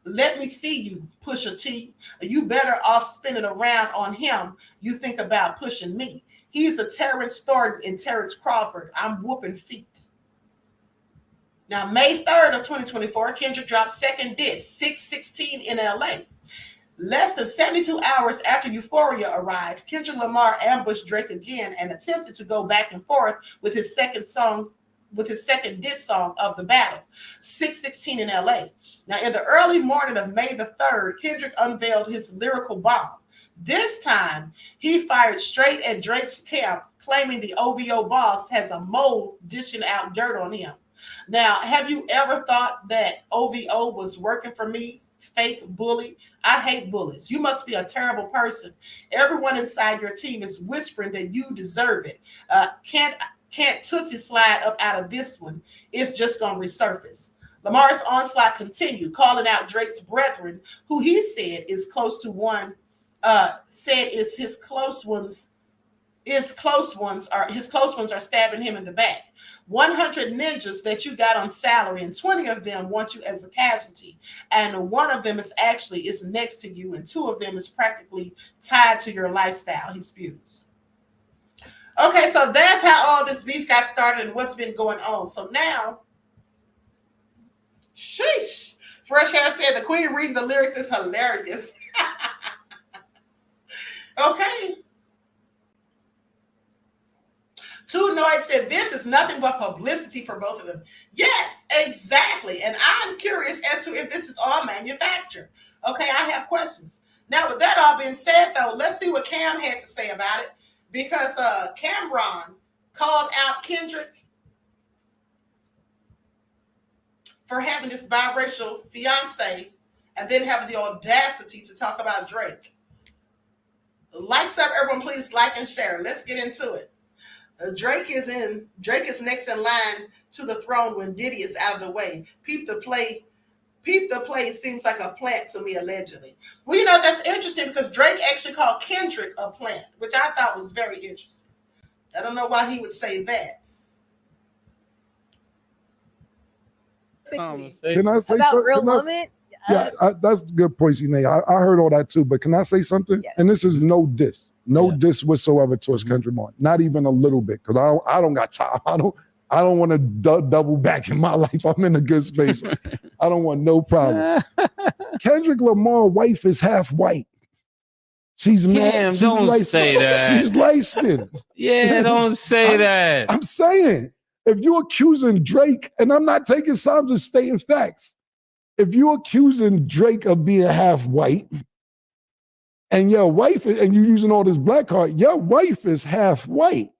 Let me see you, Pusha T. You better off spinning around on him. You think about pushing me. He's a Terrence Thornton and Terrence Crawford. I'm whooping feet. Now, May 3rd of 2024, Kendrick dropped second diss, 616 in LA. Less than 72 hours after Euphoria arrived, Kendrick Lamar ambushed Drake again and attempted to go back and forth with his second diss song of the battle, 616 in LA. Now, in the early morning of May the 3rd, Kendrick unveiled his lyrical bomb. This time, he fired straight at Drake's camp, claiming the OVO boss has a mole dishing out dirt on him. Now, have you ever thought that OVO was working for me? Fake bully. I hate bullies. You must be a terrible person. Everyone inside your team is whispering that you deserve it. Can't Tootsie slide up out of this one. It's just going to resurface. Lamar's onslaught continued, calling out Drake's brethren, who he said is close to one, said is his close ones are stabbing him in the back. 100 ninjas that you got on salary, and 20 of them want you as a casualty. And one of them is next to you, and 2 of them is practically tied to your lifestyle, he spews. Okay, so that's how all this beef got started and what's been going on. So now, sheesh. Fresh Air said the queen reading the lyrics is hilarious. Okay. Two Noid said, this is nothing but publicity for both of them. Yes, exactly. And I'm curious as to if this is all manufactured. Okay, I have questions. Now, with that all being said, though, let's see what Cam had to say about it. Because Cameron called out Kendrick for having this biracial fiance and then having the audacity to talk about Drake. Likes up, everyone, please like and share. Let's get into it. Drake is next in line to the throne when Diddy is out of the way. Peep the play seems like a plant to me, allegedly. Well, you know, that's interesting because Drake actually called Kendrick a plant, which I thought was very interesting. I don't know why he would say that. Can I say about something? real woman? Yeah, that's a good point, Sinead. I heard all that too, but can I say something? Yes. And this is no diss diss whatsoever towards Kendrick Lamar, not even a little bit, because I don't got time. I don't want to double back in my life. I'm in a good space. I don't want no problem. Kendrick Lamar's wife is half white. She's mad. She's don't say that. She's light skinned. Yeah, don't say that. I'm saying, if you're accusing Drake, and I'm not taking sides, I'm just stating facts. If you're accusing Drake of being half white, and your wife, and you're using all this black card, your wife is half white.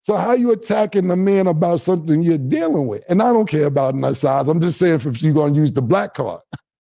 So how you attacking the man about something you're dealing with? And I don't care about my size. I'm just saying if you're going to use the black card,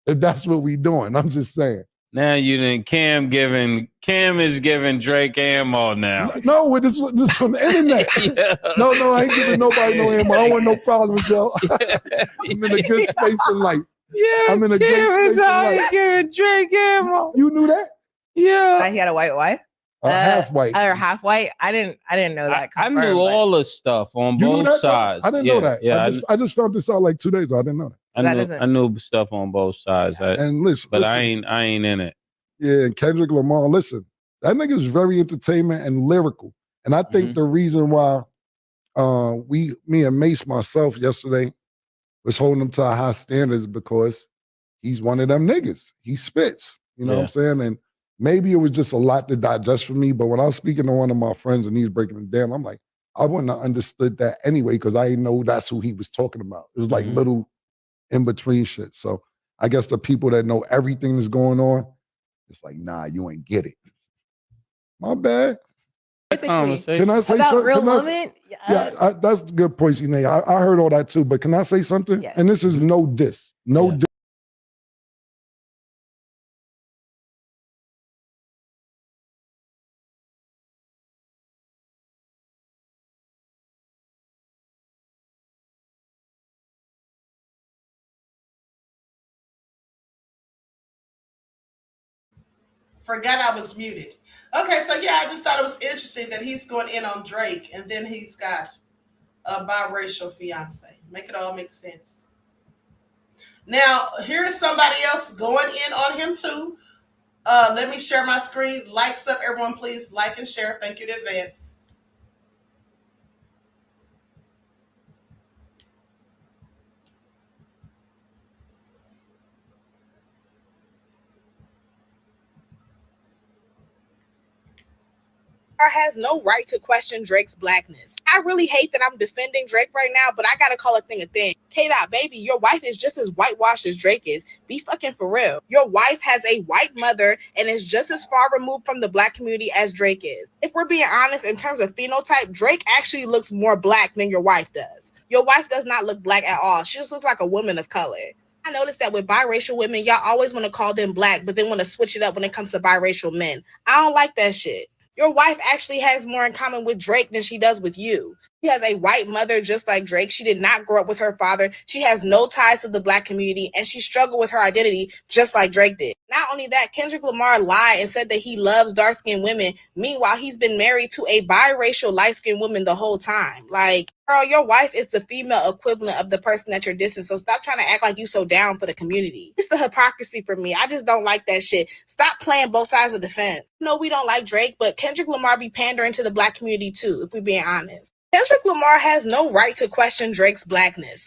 if that's what we doing, I'm just saying. Now you didn't. Cam is giving Drake ammo now. No, this from the internet. Yeah. No, I ain't giving nobody no ammo. I don't want no problems, yo. I'm in a good space in life. Yeah, I'm in a great space in life. Giving Drake ammo. You knew that? Yeah. He had a white wife? Half white. Or half white? I didn't know that. I knew all the stuff on both sides. I didn't know that. Yeah, I just found this out like 2 days ago. I didn't know that. I knew stuff on both sides. And listen, I ain't in it. Yeah, and Kendrick Lamar, listen, that nigga is very entertainment and lyrical. And I think the reason why me and Mace, myself, yesterday, was holding him to a high standards because he's one of them niggas. He spits. You know what I'm saying? And maybe it was just a lot to digest for me, but when I was speaking to one of my friends and he's breaking it down, I'm like, I wouldn't have understood that anyway because I didn't know that's who he was talking about. It was like little in-between shit. So I guess the people that know everything that's going on, it's like, nah, you ain't get it. My bad. Can I say about something? Real woman? Yeah, that's a good point, Sinead. I heard all that too, but can I say something? Yes. And this is no diss. Diss. Forgot I was muted. Okay, so yeah, I just thought it was interesting that he's going in on Drake and then he's got a biracial fiance. Make it all make sense. Now, here is somebody else going in on him too. Let me share my screen. Likes up, everyone, please like and share. Thank you in advance. Has no right to question Drake's blackness. I really hate that I'm defending Drake right now, but I gotta call a thing a thing. K-Dot, baby, your wife is just as whitewashed as Drake is. Be fucking for real. Your wife has a white mother and is just as far removed from the black community as Drake is. If we're being honest, in terms of phenotype, Drake actually looks more black than your wife does. Your wife does not look black at all. She just looks like a woman of color. I noticed that with biracial women, y'all always want to call them black, but then want to switch it up when it comes to biracial men. I don't like that shit. Your wife actually has more in common with Drake than she does with you. She has a white mother just like Drake. She did not grow up with her father. She has no ties to the black community, and she struggled with her identity just like Drake did. Not only that, Kendrick Lamar lied and said that he loves dark-skinned women. Meanwhile, he's been married to a biracial light-skinned woman the whole time. Like, girl, your wife is the female equivalent of the person that you're dissing, so stop trying to act like you so down for the community. It's the hypocrisy for me. I just don't like that shit. Stop playing both sides of the fence. No, we don't like Drake, but Kendrick Lamar be pandering to the black community too, if we're being honest. Kendrick Lamar has no right to question Drake's blackness.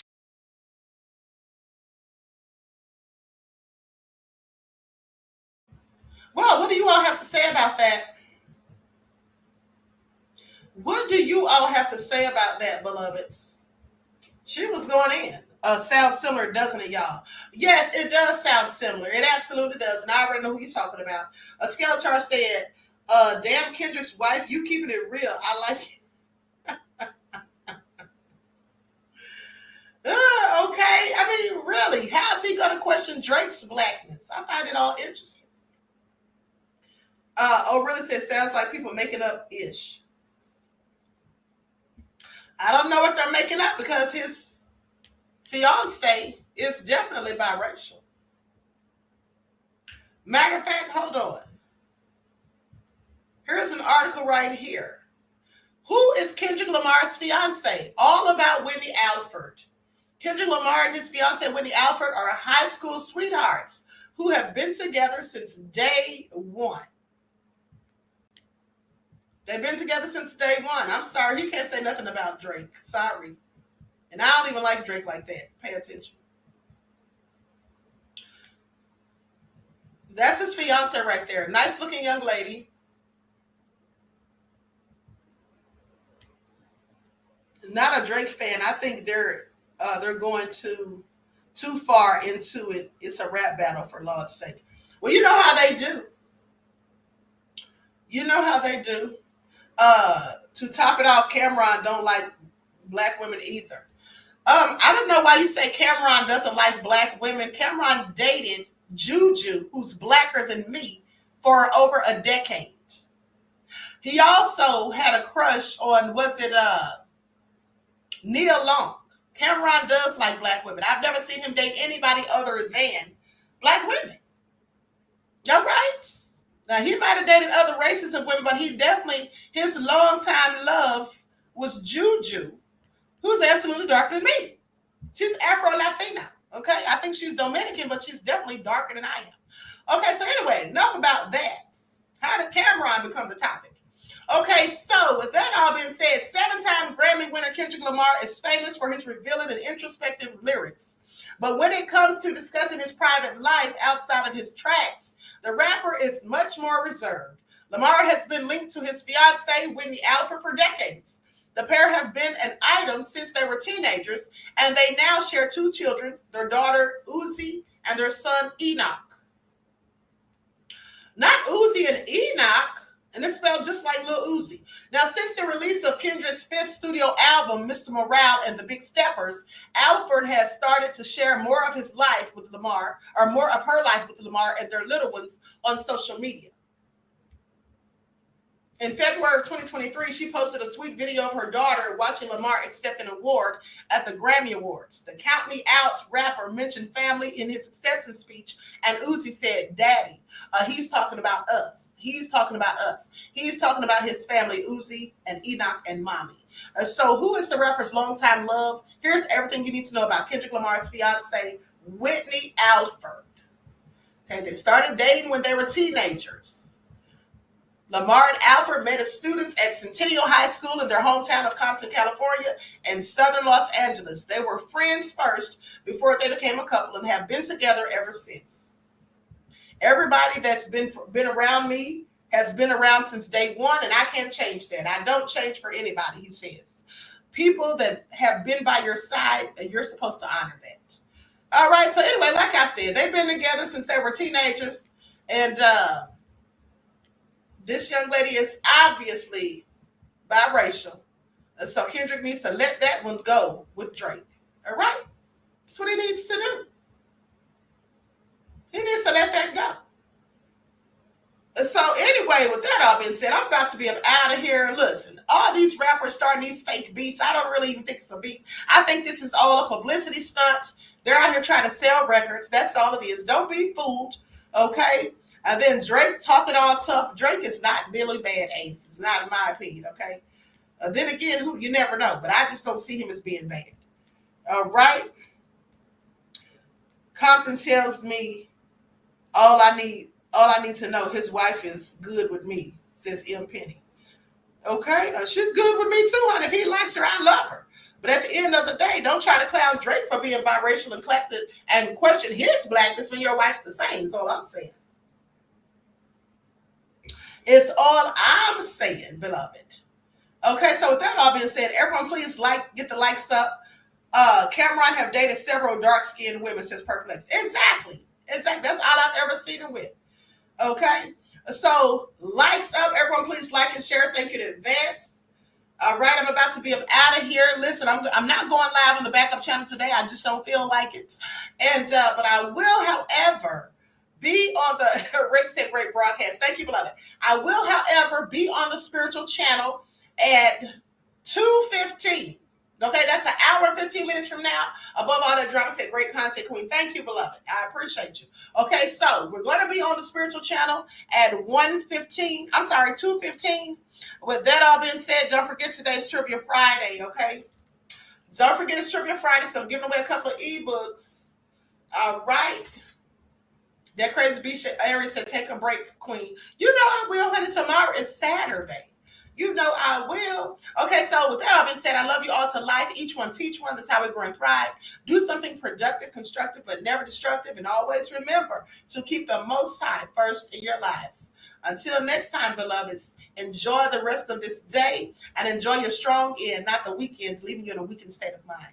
Well, what do you all have to say about that? What do you all have to say about that, beloveds? She was going in. Sounds similar, doesn't it, y'all? Yes, it does sound similar. It absolutely does. And I already know who you're talking about. Skeletor said, damn Kendrick's wife, you keeping it real. I like it. Okay. I mean, really, how is he going to question Drake's blackness? I find it all interesting. Really says, sounds like people making up ish. I don't know what they're making up because his fiance is definitely biracial. Matter of fact, hold on. Here's an article right here. Who is Kendrick Lamar's fiance? All about Whitney Alford. Kendrick Lamar and his fiance Whitney Alford are high school sweethearts who have been together since day one. They've been together since day one. I'm sorry, he can't say nothing about Drake. Sorry. And I don't even like Drake like that. Pay attention. That's his fiance right there. Nice looking young lady. Not a Drake fan. I think they're going too far into it. It's a rap battle, for Lord's sake. Well, you know how they do. You know how they do. To top it off, Cameron don't like black women either. I don't know why you say Cameron doesn't like black women. Cameron dated Juju, who's blacker than me, for over a decade. He also had a crush on, Nia Long. Cameron does like black women. I've never seen him date anybody other than black women. All right? Now, he might have dated other races of women, but his longtime love was Juju, who's absolutely darker than me. She's Afro-Latina, okay? I think she's Dominican, but she's definitely darker than I am. Okay, so anyway, enough about that. How did Cameron become the topic? Okay, so with that all being said, 7-time Grammy winner Kendrick Lamar is famous for his revealing and introspective lyrics. But when it comes to discussing his private life outside of his tracks, the rapper is much more reserved. Lamar has been linked to his fiancée, Whitney Alford, for decades. The pair have been an item since they were teenagers, and they now share 2 children, their daughter Uzi and their son Enoch. Not Uzi and Enoch, and it's spelled just like Lil Uzi. Now, since the release of Kendrick's 5th studio album, Mr. Morale and the Big Steppers, Alford has started to share more of his life with Lamar, or more of her life with Lamar and their little ones on social media. In February of 2023, she posted a sweet video of her daughter watching Lamar accept an award at the Grammy Awards. The Count Me Out rapper mentioned family in his acceptance speech, and Uzi said, Daddy. He's talking about us. He's talking about us. He's talking about his family, Uzi and Enoch and Mommy. So who is the rapper's longtime love? Here's everything you need to know about Kendrick Lamar's fiancée, Whitney Alford. Okay, they started dating when they were teenagers. Lamar and Alford met as students at Centennial High School in their hometown of Compton, California, and southern Los Angeles. They were friends first before they became a couple and have been together ever since. Everybody that's been around me has been around since day one, and I can't change that. I don't change for anybody, he says. People that have been by your side, you're supposed to honor that. All right, so anyway, like I said, they've been together since they were teenagers, and this young lady is obviously biracial. So Kendrick needs to let that one go with Drake. All right? That's what he needs to do. He needs to let that go. So anyway, with that all being said, I'm about to be out of here. Listen, all these rappers starting these fake beefs, I don't really even think it's a beef. I think this is all a publicity stunt. They're out here trying to sell records. That's all it is. Don't be fooled, okay? And then Drake talking all tough. Drake is not Billy Bad Ace. It's not in my opinion, okay? Then again, you never know, but I just don't see him as being bad. All right? Compton tells me all I need to know, his wife is good with me, says M. Penny. Okay? She's good with me too, honey. If he likes her, I love her. But at the end of the day, don't try to clown Drake for being biracial and question his blackness when your wife's the same. That's all I'm saying. It's all I'm saying, beloved. Okay, so with that all being said, everyone please get the likes up. Cameron have dated several dark-skinned women since Perplex. Exactly. That's all I've ever seen him with. Okay, so likes up. Everyone please like and share. Thank you in advance. All right, I'm about to be out of here. Listen, I'm not going live on the backup channel today. I just don't feel like it. And but I will, however, be on the Race Take Great broadcast. Thank you, beloved. I will, however, be on the spiritual channel at 2:15. Okay, that's an hour and 15 minutes from now. Above all that drama, said great content, Queen. Thank you, beloved. I appreciate you. Okay, so we're going to be on the spiritual channel at 2:15. With that all being said, don't forget today's Trivia Friday, okay? Don't forget it's Trivia Friday, so I'm giving away a couple of ebooks. All right. That crazy beach area said, take a break, Queen. You know I will, honey. Tomorrow is Saturday. You know I will. Okay, so with that all being said, I love you all to life. Each one teach one. That's how we grow and thrive. Do something productive, constructive, but never destructive. And always remember to keep the Most High first in your lives. Until next time, beloveds, enjoy the rest of this day and enjoy your strong end, not the weekend, leaving you in a weakened state of mind.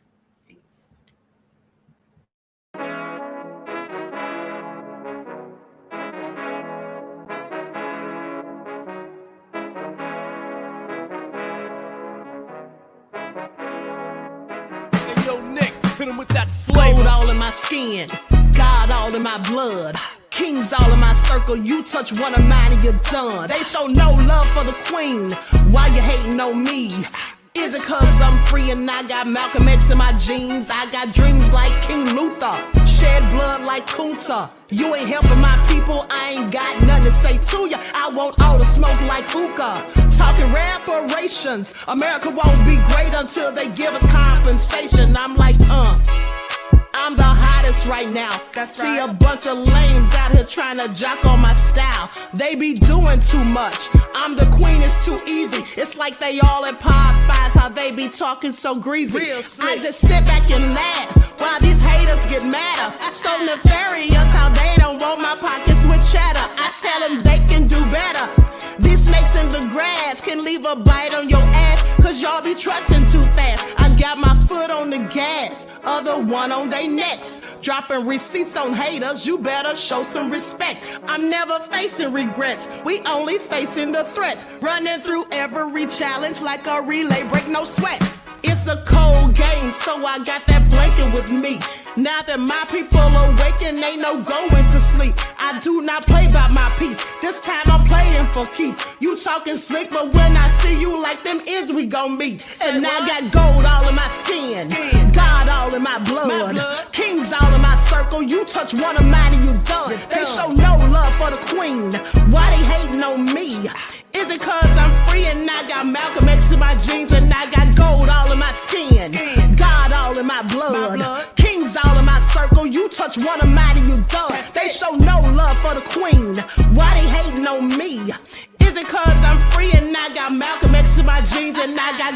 Hit him with that flavor. Soul all in my skin, God all in my blood, kings all in my circle. You touch one of mine and you're done. They show no love for the queen. Why you hating on me? Is it cause I'm free and I got Malcolm X in my jeans? I got dreams like King Luther, shed blood like Kunsa. You ain't helping my people, I ain't got nothing to say to ya. I want all the smoke like hookah. Talking reparations, America won't be great until they give us compensation. I'm like, I'm the hottest right now. See a bunch of lames out here trying to jock on my style. They be doing too much. I'm the queen, it's too easy. It's like they all at Popeyes, how they be talking so greasy. I just sit back and laugh while these haters get madder. So nefarious how they don't want my pockets with cheddar. I tell them they can do better. These snakes in the grass can leave a bite on your ass, cause y'all be trusting too fast. I got my foot on the gas, other one on they necks. Dropping receipts on haters, you better show some respect. I'm never facing regrets, we only facing the threats. Running through every challenge like a relay, break no sweat. It's a cold game, so I got that blanket with me. Now that my people awaken, ain't no going to sleep. I do not play by my piece, this time I'm playing for keeps. You talking slick, but when I see you like them ends, we gon' meet. And I got gold all in my skin, God all in my blood, kings all in my circle. You touch one of mine and you done. They show no love for the queen. Why they hating on me? Is it cause I'm free and I got Malcolm X in my jeans and I got gold all in my skin, God all in my blood, kings all in my circle. You touch one of mine and you done. They show no love for the queen. Why they hating on me? Is it cause I'm free and I got Malcolm X in my jeans and I got